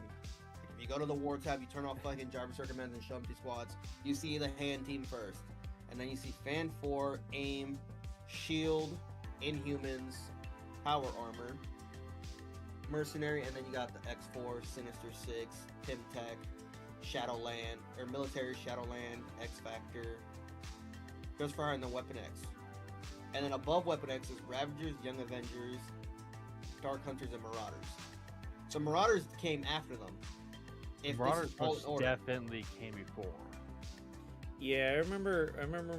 If you go to the war tab, you turn off fucking Jarvis Recommends and show empty squads, you see the Hand team first. And then you see Fan 4, AIM, Shield, Inhumans, Power Armor, Mercenary, and then you got the X4, Sinister 6, Pimtech, Shadowland, or Military Shadowland, X Factor, Ghostfire, and then Weapon X. And then above Weapon X is Ravagers, Young Avengers, Dark Hunters, and Marauders. So Marauders came after them. If Marauders this is all in order. definitely came before. Yeah, I remember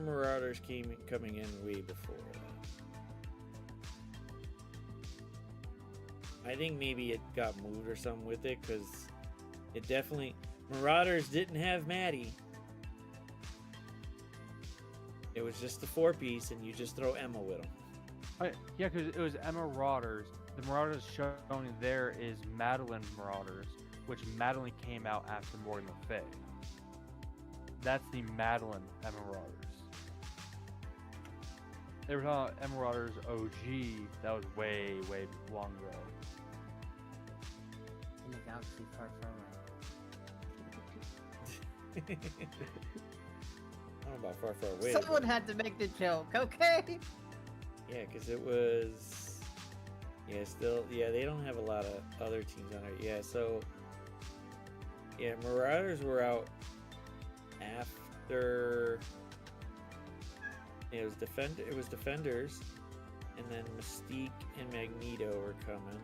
Marauders coming in way before that. I think maybe it got moved or something with it, because it definitely... Marauders didn't have Maddie. It was just the 4-piece, and you just throw Emma with them. Yeah, because it was Emma Marauders. The Marauders shown there is Madeline Marauders, which Madeline came out after Morgan Le Fay. That's the Madeline Emma Marauders. They were talking about Emma Marauders OG. That was way, way long ago. In the galaxy far, far away. I don't know about far, far away. Someone had to make the joke, okay? Yeah, because it was... Yeah, still... Yeah, they don't have a lot of other teams on it. Yeah, so... Yeah, Marauders were out after... Yeah, it was Defenders. And then Mystique and Magneto were coming.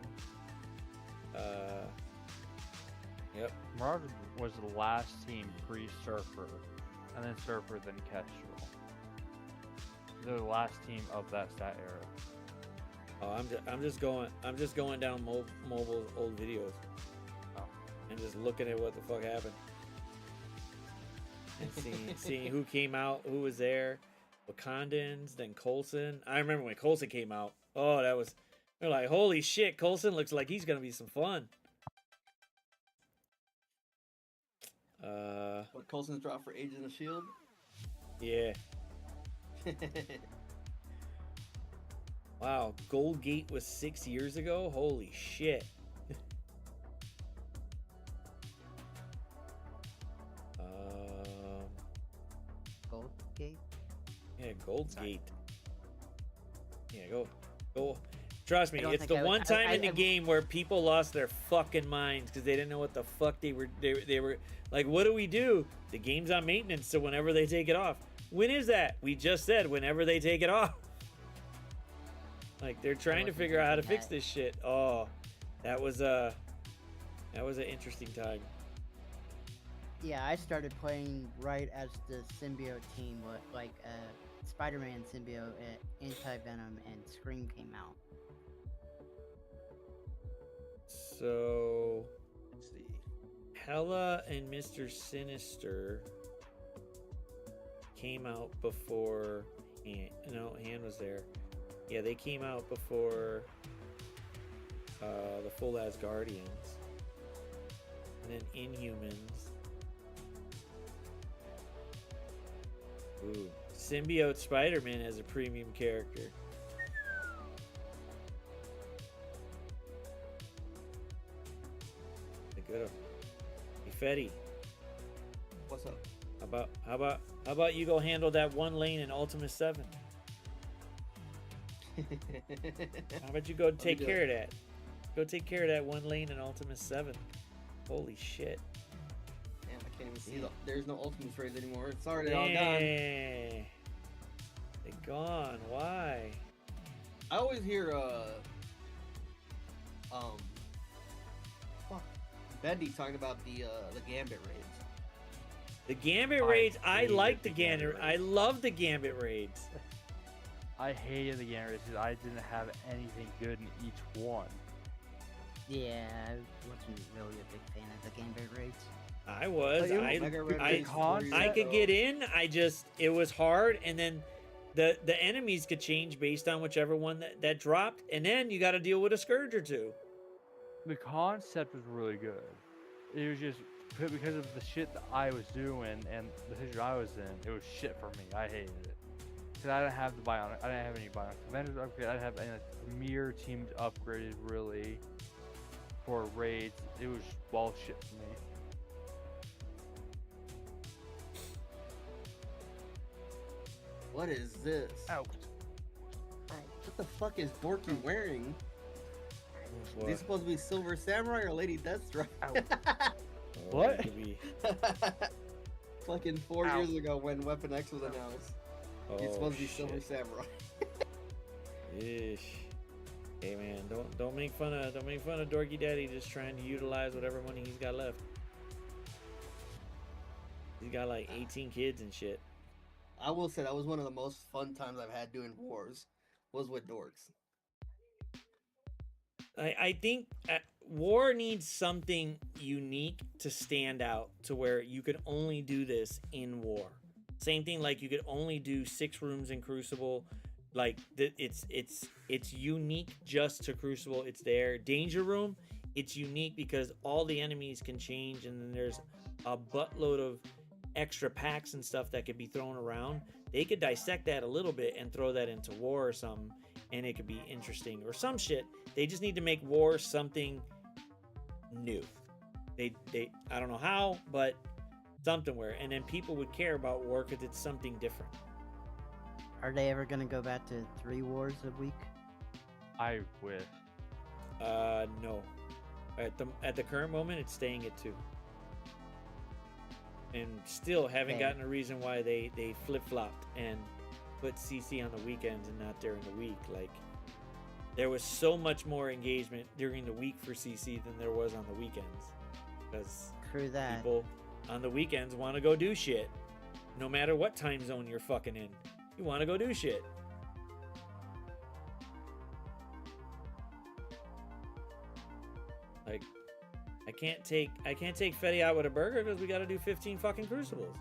Yep. Marauders was the last team pre-Surfer, and then Surfer, then Kestrel. They're the last team of that stat era. Oh, I'm just going down mobile's old videos. Oh. And just looking at what the fuck happened. And seeing who came out, who was there. Wakandans, then Coulson. I remember when Coulson came out. Oh, they're like, holy shit, Coulson looks like he's gonna be some fun. What Coulson's dropped for Agents of Shield? Yeah. Wow, Gold Gate was 6 years ago? Holy shit. Gold Gate? Yeah, Gold's Gate. Yeah, go. Trust me, I don't it's think the I- one time I- in the game where people lost their fucking minds because they didn't know what the fuck they were like. What do we do? The game's on maintenance, so whenever they take it off. When is that? We just said whenever they take it off. Like they're trying to wasn't figure out how to thinking fix that. this shit. Oh, that was an interesting time. Yeah, I started playing right as the symbiote team, like Spider-Man symbiote, Anti-Venom, and Scream came out. So Let's see. Hela and Mr. Sinister came out before Han. No, Han was there. Yeah, they came out before the full Asgardians. And then Inhumans. Ooh. Symbiote Spider-Man as a premium character. Good. Fetty, What's up? how about you go handle that one lane in Ultimate 7? How about you go take do care of that? Go take care of that one lane in Ultimate 7. Holy shit. Damn, I can't even see there's no Ultimate trades anymore. It's already all gone. Dang. They're gone. Why? I always hear Bendy talking about the Gambit raids. The Gambit I raids, I hated like the the Gambit Gambit. I raids. love the Gambit raids. I hated the game because I didn't have anything good in each one. Yeah, I wasn't really a big fan of the Gambit raids. I was. Oh, I Mega Red I Raid's concept- I could so- get in. It was hard, and then the enemies could change based on whichever one that dropped, and then you got to deal with a scourge or two. The concept was really good. It was just because of the shit that I was doing and the situation I was in. It was shit for me. I hated it. Because I didn't have the Bionic. I didn't have any Bionic Commanders upgrade. I didn't have any like, Premier teams upgraded really for raids. It was bullshit for me. What is this? Out. What the fuck is Borky wearing? Is he supposed to be Silver Samurai or Lady Deathstrike? What? it could be- Fucking 4 Ow. years ago when Weapon X was announced. He's Oh, supposed to be Silver shit. Samurai. Ish. Hey man, don't make fun of Dorky Daddy just trying to utilize whatever money he's got left. He's got like 18 kids and shit. I will say that was one of the most fun times I've had doing wars. Was with dorks. I think War needs something unique to stand out to where you could only do this in War. Same thing like you could only do 6 rooms in Crucible. Like it's unique just to Crucible. It's there. Danger Room, it's unique because all the enemies can change, and then there's a buttload of extra packs and stuff that could be thrown around. They could dissect that a little bit and throw that into War or something, and it could be interesting or some shit. They just need to make War something new. They I don't know how, but something where, and then people would care about War because it's something different. Are they ever gonna go back to 3 wars a week? I wish. No. At the current moment, it's staying at 2. And still haven't Okay. gotten a reason why they flip-flopped and put CC on the weekends and not during the week. Like, there was so much more engagement during the week for CC than there was on the weekends. Because True that. people on the weekends want to go do shit. No matter what time zone you're fucking in. You want to go do shit. Like, I can't take Fetty out with a burger because we got to do 15 fucking Crucibles.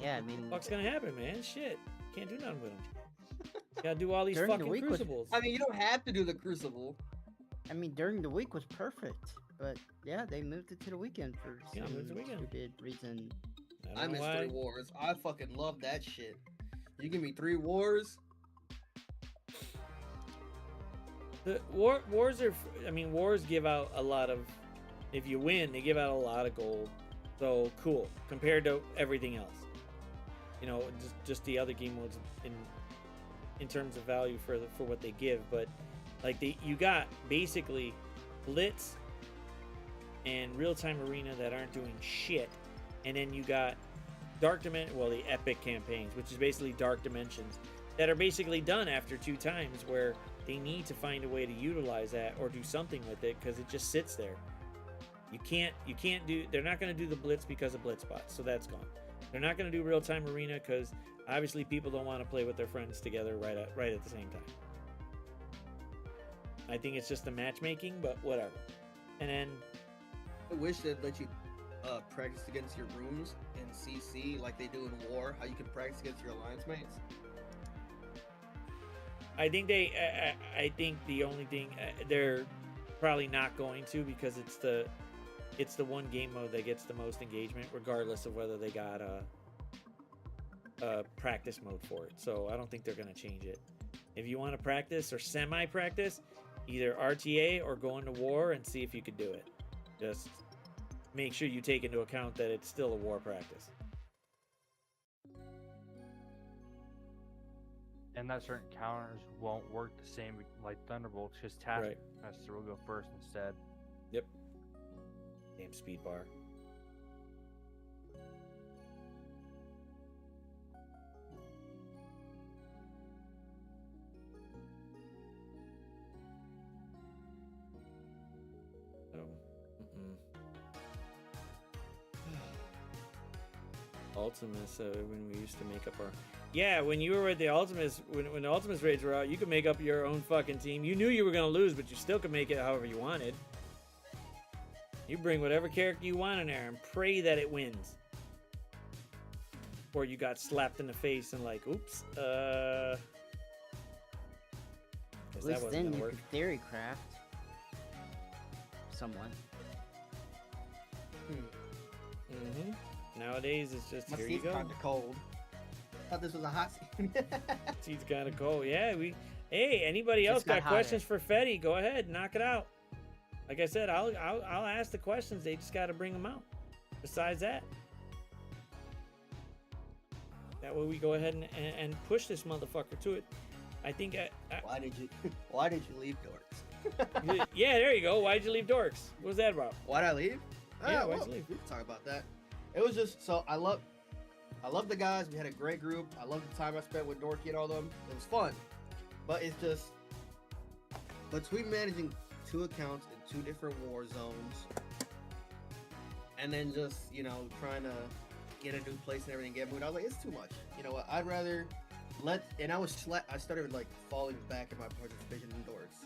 Yeah, I mean, What's gonna happen, man? Shit, can't do nothing with them. Gotta do all these During the fucking week was- Crucibles. I mean, you don't have to do the Crucible. during the week was perfect, but yeah, they moved it to the weekend for Yeah, some moved the weekend. stupid reason. I I don't know miss why. 3 wars. I fucking love that shit. You give me 3 wars. The wars are. Wars give out a lot of. If you win, they give out a lot of gold. So cool compared to everything else. You know, just the other game modes in terms of value for what they give. But like you got basically Blitz and Real Time Arena that aren't doing shit, and then you got Dark Dimension. Well, the Epic campaigns, which is basically Dark Dimensions, that are basically done after 2 times where they need to find a way to utilize that or do something with it because it just sits there. You can't do. They're not going to do the Blitz because of Blitz bots, so that's gone. They're not going to do Real Time Arena because obviously people don't want to play with their friends together right at the same time. I think it's just the matchmaking, but whatever. And then I wish they'd let you practice against your rooms in CC like they do in War. How you can practice against your alliance mates. I think I think the only thing they're probably not going to because it's the one game mode that gets the most engagement, regardless of whether they got a practice mode for it. So I don't think they're going to change it. If you want to practice or semi-practice, either RTA or go into War and see if you could do it. Just make sure you take into account that it's still a War practice. And that certain counters won't work the same like Thunderbolts, because Taskmaster will go first instead. Yep. Damn speed bar. Ultimus, when we used to make up our... Yeah, when you were at the Ultimus, when the Ultimus raids were out, you could make up your own fucking team. You knew you were going to lose, but you still could make it however you wanted. You bring whatever character you want in there and pray that it wins. Or you got slapped in the face and like, oops, guess At that least wasn't then gonna you work. could theory craft someone. Mm-hmm. Nowadays, it's just My here you seat's go. kind of cold. thought this was a hot seat. He's gotta go. Yeah, Hey, anybody else Just got got questions for Fetty? Go ahead, knock it out. Like I said, I'll ask the questions. They just gotta bring them out. Besides that, that way we go ahead and push this motherfucker to it. I think. Why did you leave Dorks? Yeah, there you go. Why'd you leave Dorks? What was that about? Why'd I leave? Yeah, why'd you leave? We can talk about that. It was just so I love the guys. We had a great group. I love the time I spent with Dorky and all them. It was fun, but it's just between managing 2 accounts in 2 different war zones, and then just trying to get a new place and everything, get moved. I was like, it's too much. You know what? I'd rather I started like falling back in my participation in Dorks.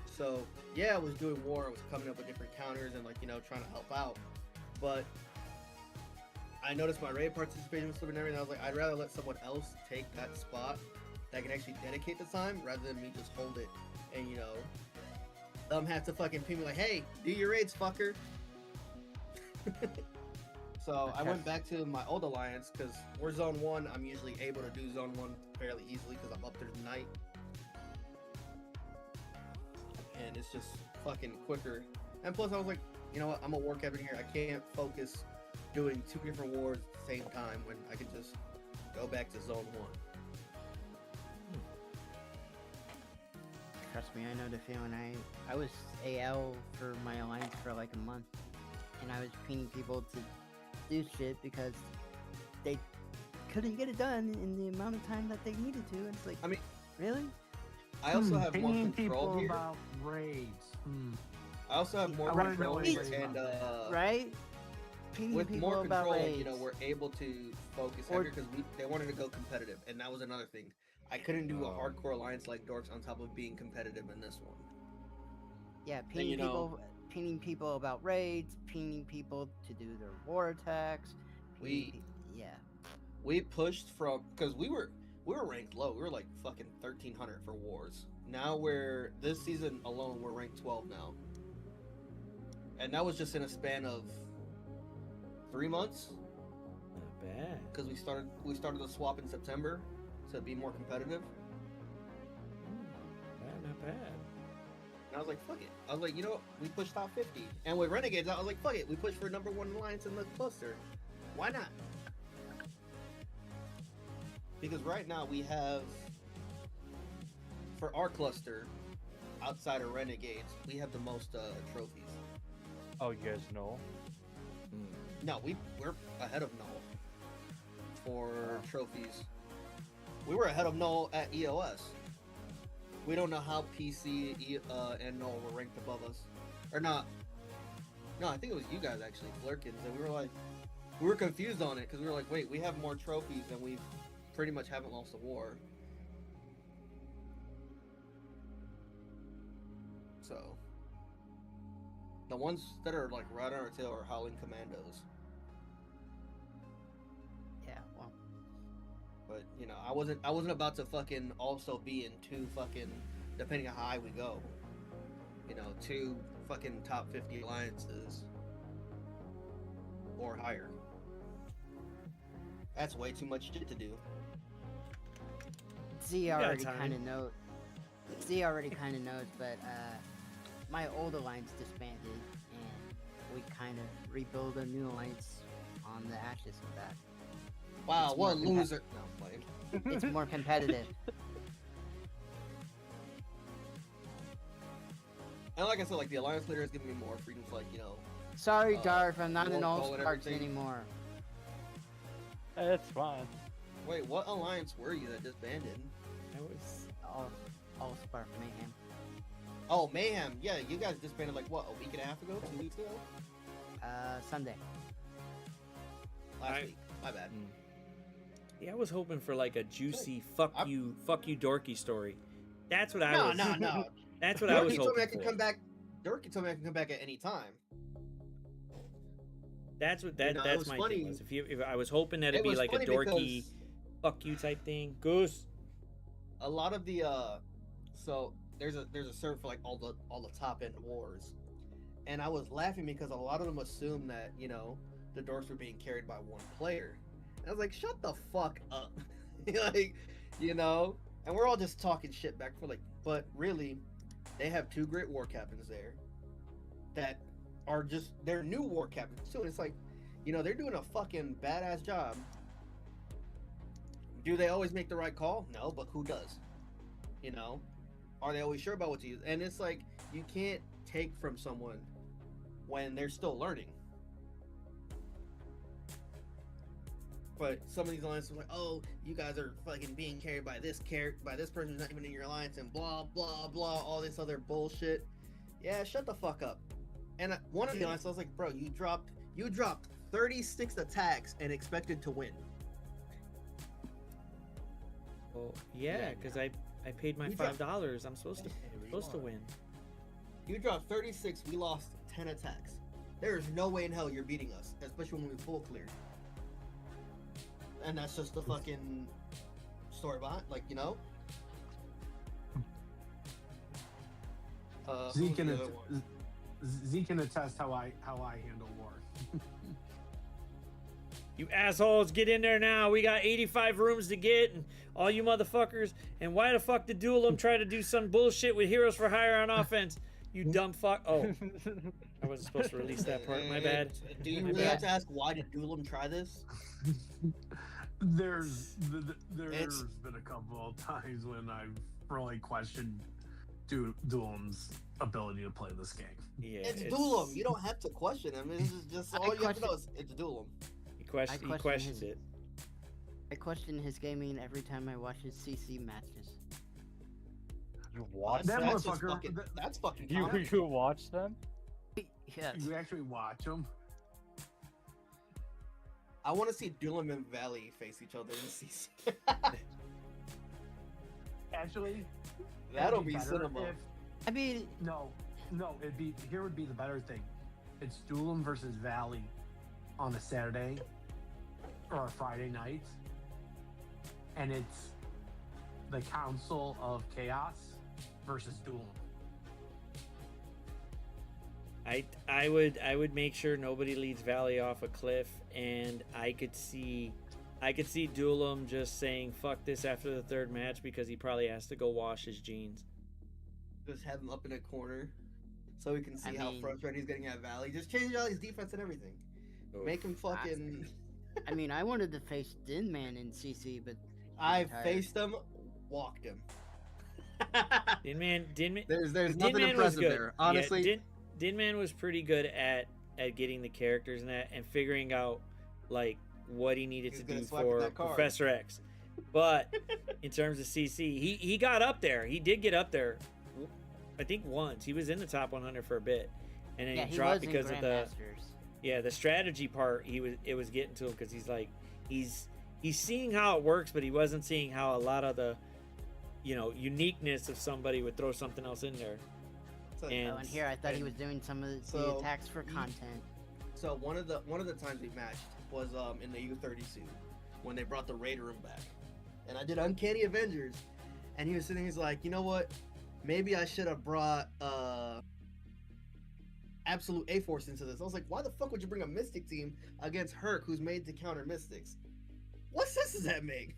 So yeah, I was doing war. I was coming up with different counters and trying to help out, but I noticed my raid participation was slipping and everything. I was like, I'd rather let someone else take that spot that can actually dedicate the time rather than me just hold it and them have to fucking ping me like, hey, do your raids, fucker. So I went back to my old alliance because we're zone 1. I'm usually able to do zone 1 fairly easily because I'm up there tonight. And it's just fucking quicker. And plus I was like, you know what, I'm a war captain here. I can't focus doing 2 different wars at the same time when I can just go back to zone 1. Trust me, I know the feeling. I was AL for my alliance for like a month, and I was pinging people to do shit because they couldn't get it done in the amount of time that they needed to. And it's like, I mean, really? I also have more Pinging control people here. about raids. I also have more I wanna know control what here, you and Right? Pinging with people more about control, raids. we're able to focus Or- heavier because they wanted to go competitive, and that was another thing. I couldn't do a hardcore alliance like Dorks on top of being competitive in this one. Yeah, And, pinging people about raids, pinging people to do their war attacks. Yeah. We pushed from because we were ranked low. We were like fucking 1300 for wars. Now this season alone we're ranked 12 now, and that was just in a span of 3 months. Not bad. Because we started the swap in September to be more competitive. Not bad. And I was like, fuck it. I was like, we pushed top 50. And with Renegades, I was like, fuck it. We pushed for #1 alliance in the cluster. Why not? Because right now we have, for our cluster, outside of Renegades, we have the most trophies. Oh, you guys know? No, we're ahead of Null for trophies. We were ahead of Null at EOS. We don't know how PC and Null were ranked above us. Or not. No, I think it was you guys actually, Flurkins, and we were confused on it because we were like, wait, we have more trophies and we pretty much haven't lost a war. So the ones that are like right on our tail are Howling Commandos. Yeah, well. But I wasn't about to fucking also be in 2 fucking, depending on how high we go, 2 fucking top 50 alliances or higher. That's way too much shit to do. Z got already time. kind of knows. Z already kind of knows, but my old alliance disbanded, and we kind of rebuild a new alliance on the ashes of that. Wow, It's what more loser! No, I'm playing. It's more competitive. And like I said, like the alliance leader has given me more freedom to Sorry, Darth, I'm not roll an call all and Sparks everything. anymore. It's fine. Wait, what alliance were you that disbanded? That was All Spark Mayhem. Oh, Mayhem. Yeah, you guys disbanded like what, a week and a half ago, 2 weeks ago? Sunday. Last week. My bad. Yeah, I was hoping for like a juicy fuck you dorky story. That's what I was. No. That's what I was Dorky told me I hoping could for. come back. Dorky told me I could come back at any time. That's what it that's was my funny. thing was. If I was hoping that it'd It be was like a funny dorky because fuck you type thing. Goose. a lot of the so there's a server for like all the top end wars, and I was laughing because a lot of them assume that the Dorks were being carried by one player. And I was like, shut the fuck up. like, you know, and we're all just talking shit back for like, but really, they have 2 great war captains there that are just, they're new war captains too. It's like, you know, they're doing a fucking badass job. Do they always make the right call? No, but who does? You know, are they always sure about what to use? And it's like, you can't take from someone when they're still learning. But some of these alliances are like, oh, you guys are fucking being carried by this person who's not even in your alliance, and blah blah blah, all this other bullshit. Yeah, shut the fuck up. And one of the alliances, I was like, bro, you dropped 36 attacks and expected to win. Well, yeah, because I paid my $5. I'm supposed to win. You dropped 36. We lost 10 attacks. There is no way in hell you're beating us, especially when we full cleared. And that's just the fucking story behind, like, you know. Zeke can attest how I handle war. You assholes, get in there now. We got 85 rooms to get, and all you motherfuckers. And why the fuck did Duelam try to do some bullshit with Heroes for Hire on offense? You dumb fuck. Oh, I wasn't supposed to release that part. My bad. Do you really have to ask why did Duelam try this? There's been a couple of times when I've really questioned Duelam's ability to play this game. Yeah, it's Duelam. You don't have to question him. It's just all you have to know is it's Duelam. He questioned it. I question his gaming every time I watch his CC matches. You watch that them? motherfucker? That's fucking. You watch them? Yes. You actually watch them? I want to see Duelam and Valley face each other in CC. Actually, that'll be cinema. I mean, no, here would be the better thing. It's Duelam versus Valley on a Saturday or a Friday night, and it's the Council of Chaos versus Duelam. I would make sure nobody leads Valley off a cliff, and I could see Duelam just saying fuck this after the 3rd match because he probably has to go wash his jeans. Just have him up in a corner so we can see how frustrated he's getting at Valley. Just change all his defense and everything. Oof. Make him fucking. I mean, I wanted to face Din Man in CC, but I faced him, walked him. Din Man. There's nothing impressive there, honestly. Yeah, Din Man was pretty good at getting the characters and that, and figuring out like what he needed to do for Professor X. But in terms of CC, he got up there. He did get up there. I think once he was in the top 100 for a bit, and then he dropped because of the strategy part. It was getting to him because he's like he's seeing how it works, but he wasn't seeing how a lot of the uniqueness of somebody would throw something else in there. And here I thought he was doing some of the attacks for content. So one of the times we matched was in the U30 suit when they brought the Raider room back, and I did Uncanny Avengers, and he was sitting. He's like, you know what? Maybe I should have brought Absolute A-Force into this. I was like, why the fuck would you bring a Mystic team against Herc, who's made to counter Mystics? What sense does that make?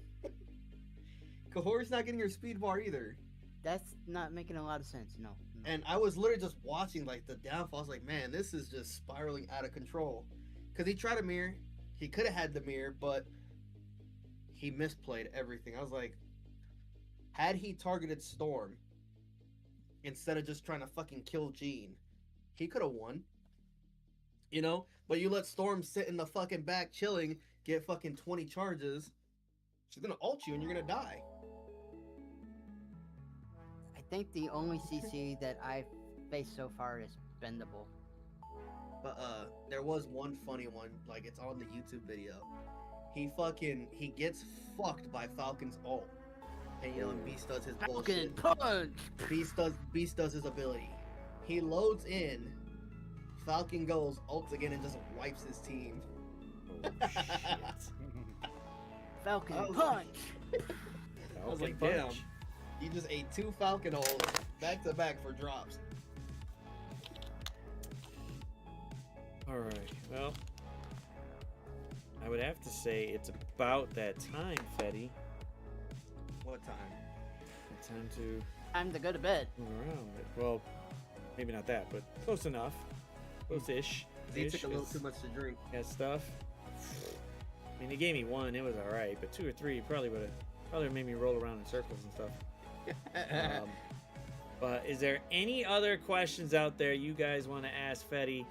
Kahori's not getting her speed bar either. That's not making a lot of sense. No. And I was literally just watching like the downfall. I was like, man, this is just spiraling out of control. Because he tried a mirror. He could have had the mirror, but he misplayed everything. I was like, had he targeted Storm instead of just trying to fucking kill Jean, he could have won. You know? But you let Storm sit in the fucking back chilling, get fucking 20 charges. She's gonna ult you and you're gonna die. I think the only CC that I've faced so far is Bendable. But there was one funny one, like it's on the YouTube video. He gets fucked by Falcon's ult. And and Beast does his bullshit. Punch! Beast does his ability. He loads in, Falcon goes, ults again, and just wipes his team. Oh, shit. Falcon punch! I was like, damn. He just ate 2 Falcon ults back to back for drops. Alright, well, I would have to say it's about that time, Fetty. What time? It's time to Time to go to bed. move around. Well, maybe not that, but close enough. Close-ish. He took Ish a little is- too much to drink. Got stuff. I mean, he gave me 1. It was all right, but 2 or 3 probably would have made me roll around in circles and stuff. But is there any other questions out there you guys want to ask Fetty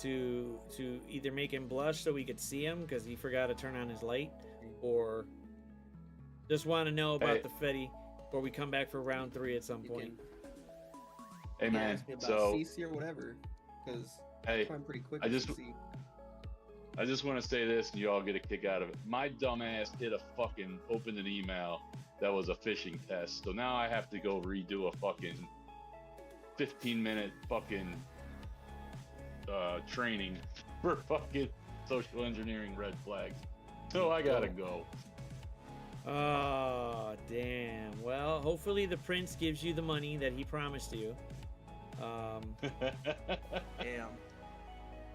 to either make him blush so we could see him because he forgot to turn on his light, or just want to know about Hey. the Fetty before we come back for round 3 at some You point? can- Hey you can man, ask me about so CC or whatever, because hey, I'm pretty quick. I with just- CC. I just want to say this, and you all get a kick out of it. My dumbass opened an email that was a phishing test, so now I have to go redo a fucking 15-minute fucking training for fucking social engineering red flags. So I gotta go. Oh, damn. Well, hopefully the prince gives you the money that he promised you. Damn.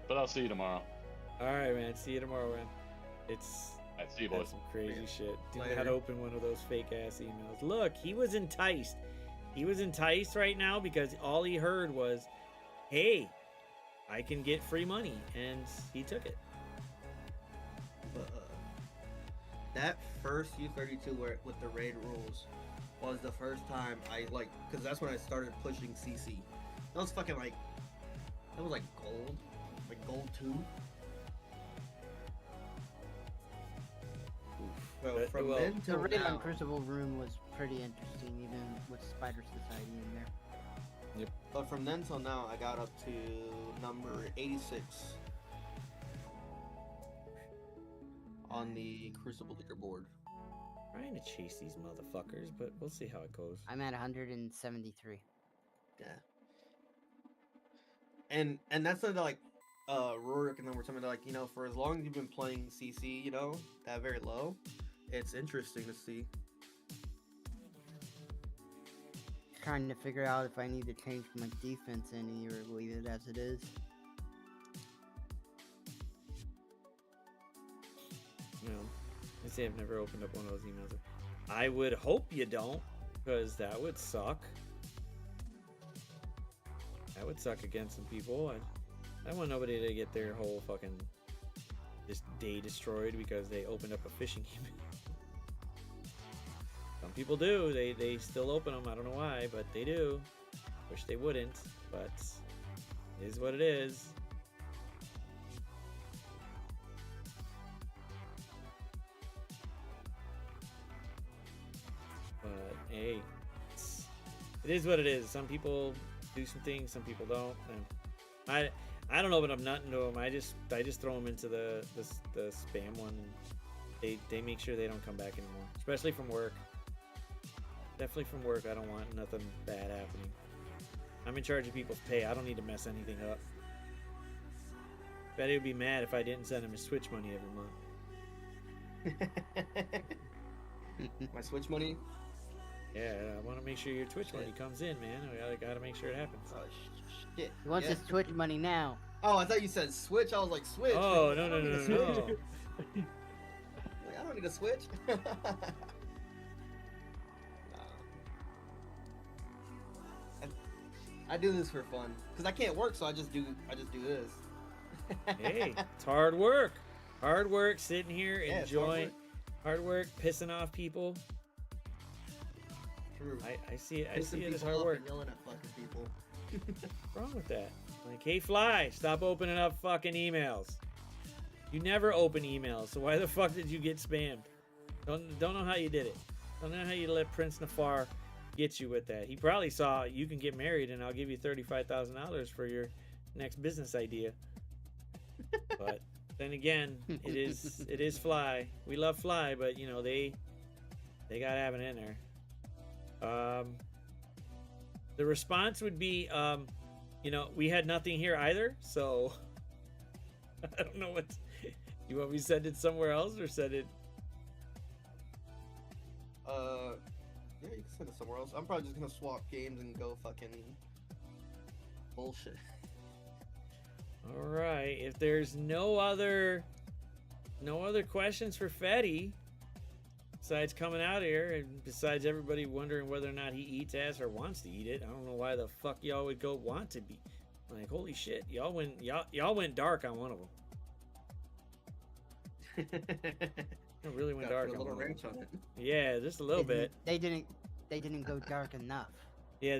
But I'll see you tomorrow. All right, man. See you tomorrow, man. It's I see you, that's boys. some crazy Yeah. shit. Do Later. not open one of those fake ass emails. Look, he was enticed. He was enticed right now because all he heard was, "Hey, I can get free money," and he took it. But that first U32 where with the raid rules was the first time I because that's when I started pushing CC. That was fucking that was like gold 2. Bro, But- from well, then The till raid now, on Crucible Room was pretty interesting, even with Spider Society in there. but from then till now, I got up to number 86 on the Crucible leaderboard. Trying to chase these motherfuckers, but we'll see how it goes. I'm at 173. Yeah. And that's something that, Rorik and then we're talking about, for as long as you've been playing CC, that very low, it's interesting to see. Trying to figure out if I need to change my defense any or leave it as it is. Well, I say I've never opened up one of those emails. I would hope you don't, because that would suck. That would suck against some people. I want nobody to get their whole fucking this day destroyed because they opened up a phishing email. Some people do. They still open them. I don't know why, but they do. Wish they wouldn't, but it is what it is. But hey, it is what it is. Some people do some things, some people don't. And I don't know, but I'm not into them. I just throw them into the spam one. And they make sure they don't come back anymore, especially from work. Definitely from work. I don't want nothing bad happening. I'm in charge of people's pay. I don't need to mess anything up. Betty would be mad if I didn't send him his Switch money every month. My Switch money? Yeah, I want to make sure your Twitch money comes in, man. I gotta make sure it happens. Oh, shit. He wants Yeah. his Twitch money now. Oh, I thought you said Switch. I was like, Switch? Oh, I no, don't no, need no, a no, Switch. no. I don't need a Switch. I do this for fun because I can't work, so I just do this. Hey, it's hard work. Hard work sitting here Yeah, it's hard enjoying. Hard work pissing off people. True. I see it. I Pissing see it as people hard off work. and yelling at fucking people. What's wrong with that? Like, hey, Fly, stop opening up fucking emails. You never open emails, so why the fuck did you get spammed? Don't know how you did it. Don't know how you let Prince Nafar get you with that. He probably saw you can get married and I'll give you $35,000 for your next business idea. But then again, it is Fly. We love Fly, but you know they gotta have it in there. The response would be, we had nothing here either, so I don't know what. You want me to send it somewhere else or send it? Yeah, you can send it somewhere else. I'm probably just gonna swap games and go fucking bullshit. All right. If there's no other questions for Fetty, besides coming out here, and besides everybody wondering whether or not he eats ass or wants to eat it, I don't know why the fuck y'all would go want to be. Like, holy shit, y'all went dark on one of them. It really went dark Put a on little one of ranch them. on it. Yeah, just a little bit. They didn't go dark enough. Yeah,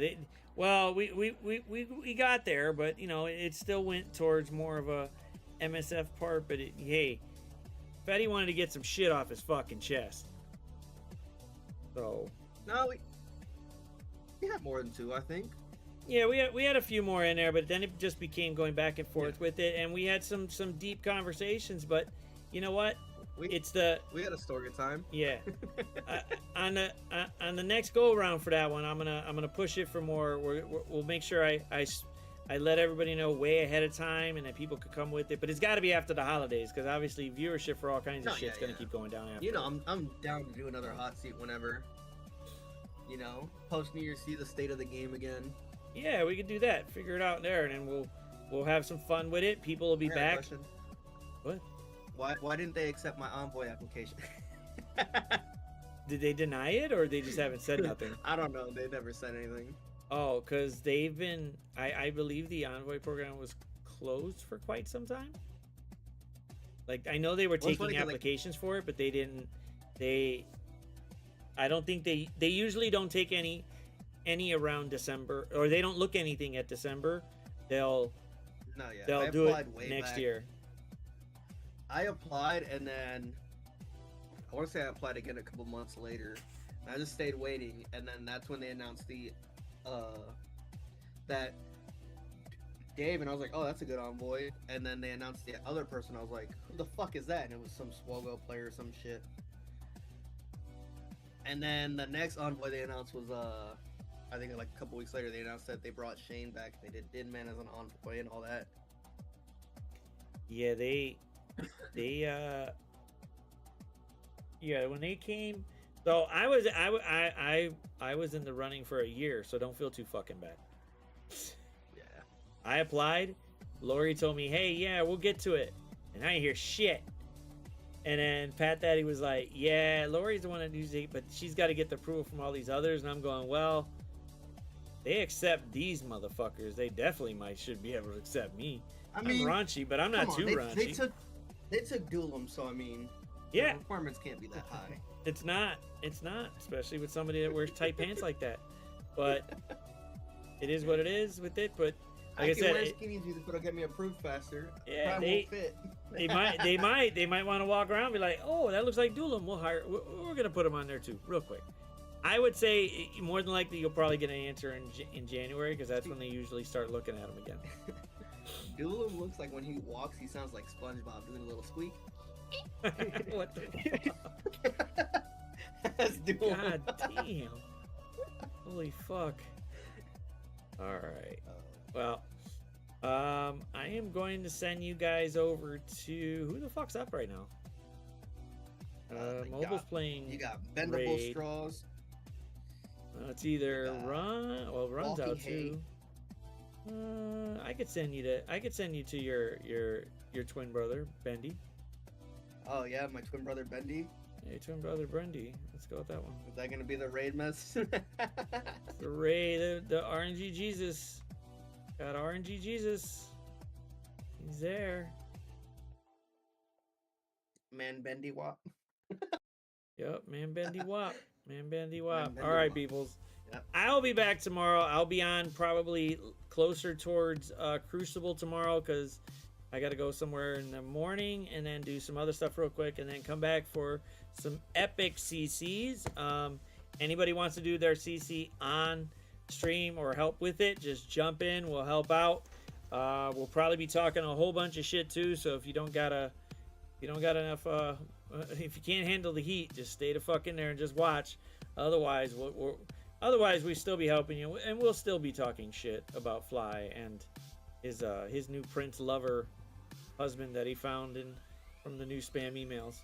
we got there, but you know, it still went towards more of a MSF part. But hey, Fetty wanted to get some shit off his fucking chest. So No, we had more than 2, I think. yeah, we had a few more in there, but then it just became going back and forth with it, and we had some deep conversations. But you know what? We had a story time. Yeah. On the next go around for that one, I'm gonna push it for more. We'll make sure I let everybody know way ahead of time, and that people could come with it. But it's got to be after the holidays, because obviously viewership for all kinds of shit's gonna keep going down after. You know, I'm down to do another hot seat whenever. You know, post New Year's, see the state of the game again. Yeah, we could do that. Figure it out there, and then we'll have some fun with it. People will be back. Question. What? Why didn't they accept my Envoy application? Did they deny it, or they just haven't said nothing? I don't know. They never said anything. Oh, because they've been. I believe the Envoy program was closed for quite some time. Like, I know they were taking applications for it, but they didn't. I don't think they usually don't take any around December, or they don't look anything at December. They'll do it next year. I applied, and then I want to say I applied again a couple months later. And I just stayed waiting, and then that's when they announced that Dave, and I was like, oh, that's a good Envoy. And then they announced the other person. I was like, who the fuck is that? And it was some Swogo player or some shit. And then the next Envoy they announced was I think like a couple weeks later they announced that they brought Shane back. They did Dinman as an Envoy and all that. Yeah, yeah, when they came, so I was in the running for a year, so don't feel too fucking bad. Yeah. I applied. Lori told me, hey, yeah, we'll get to it. And I didn't hear shit. And then Pat Daddy was like, yeah, Lori's the one that usually, but she's got to get the approval from all these others. And I'm going, well, they accept these motherfuckers. They definitely should be able to accept me. I'm raunchy, but I'm not too raunchy. They took Duelam, so I mean, yeah, the requirements can't be that high. It's not, especially with somebody that wears tight pants like that. But it is what it is with it. But like I said, wear skinny jeans, it'll get me approved faster. Yeah, won't fit. they might want to walk around and be like, oh, that looks like Duelam. We're gonna put him on there too, real quick. I would say more than likely you'll probably get an answer in January, because that's when they usually start looking at him again. Duelam looks like when he walks, he sounds like SpongeBob doing a little squeak. What the fuck? That's Duelam. God damn. Holy fuck. Alright. Well, I am going to send you guys over to... Who the fuck's up right now? Mobile's playing. You got Bendable Raid. Straws. It's either Run... Well, Run's out too. I could send you to your twin brother, Bendy. Oh yeah, my twin brother Bendy. Hey, twin brother Bendy. Let's go with that one. Is that gonna be the raid mess? The raid, the RNG Jesus. Got RNG Jesus. He's there. ManFettyWap. Yep, ManFettyWap. ManFettyWap. All right, peoples. Yep. I'll be back tomorrow. I'll be on probably closer towards Crucible tomorrow, because I got to go somewhere in the morning and then do some other stuff real quick and then come back for some epic CCs. Anybody wants to do their CC on stream or help with it, just jump in. We'll help out. We'll probably be talking a whole bunch of shit too. So if you don't got enough, if you can't handle the heat, just stay the fuck in there and just watch. Otherwise, we still be helping you, and we'll still be talking shit about Fly and his new Prince lover husband that he found from the new spam emails.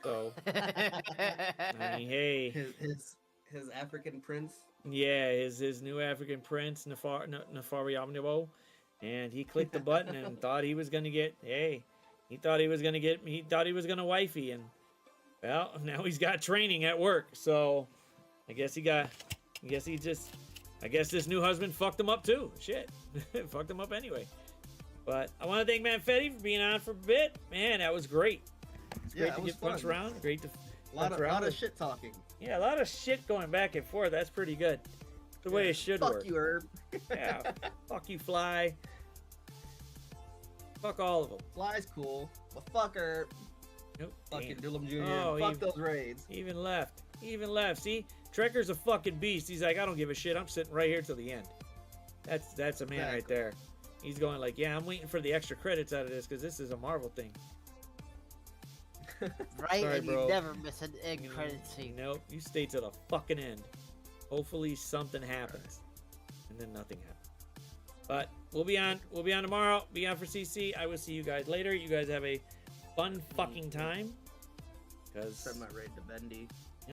So I mean, hey, his African prince. Yeah, his new African prince, Nefariamnibo, and he clicked the button and thought he was gonna get. Hey, he thought he was gonna wifey, and Well, now he's got training at work, so I guess this new husband fucked him up too. Shit. Fucked him up anyway. But I want to thank ManFetty for being on for a bit. Man, that was great. It's great to get punched around. Great to a lot of shit talking. Yeah, a lot of shit going back and forth. That's pretty good. The way it should work. Fuck you, Herb. Yeah. Fuck you, Fly. Fuck all of them. Fly's cool, but fuck Herb. Nope. Fucking Doolum Jr. Oh, fuck those raids. Even left. See, Trekker's a fucking beast. He's like, I don't give a shit. I'm sitting right here till the end. That's a man right there. He's going like, yeah, I'm waiting for the extra credits out of this because this is a Marvel thing. Right, Sorry, and bro. you never miss an egg credit scene. Nope, you stay till the fucking end. Hopefully something happens, and then nothing happens. But we'll be on tomorrow. Be on for CC. I will see you guys later. You guys have a fun fucking time. Cause Send my raid to Bendy.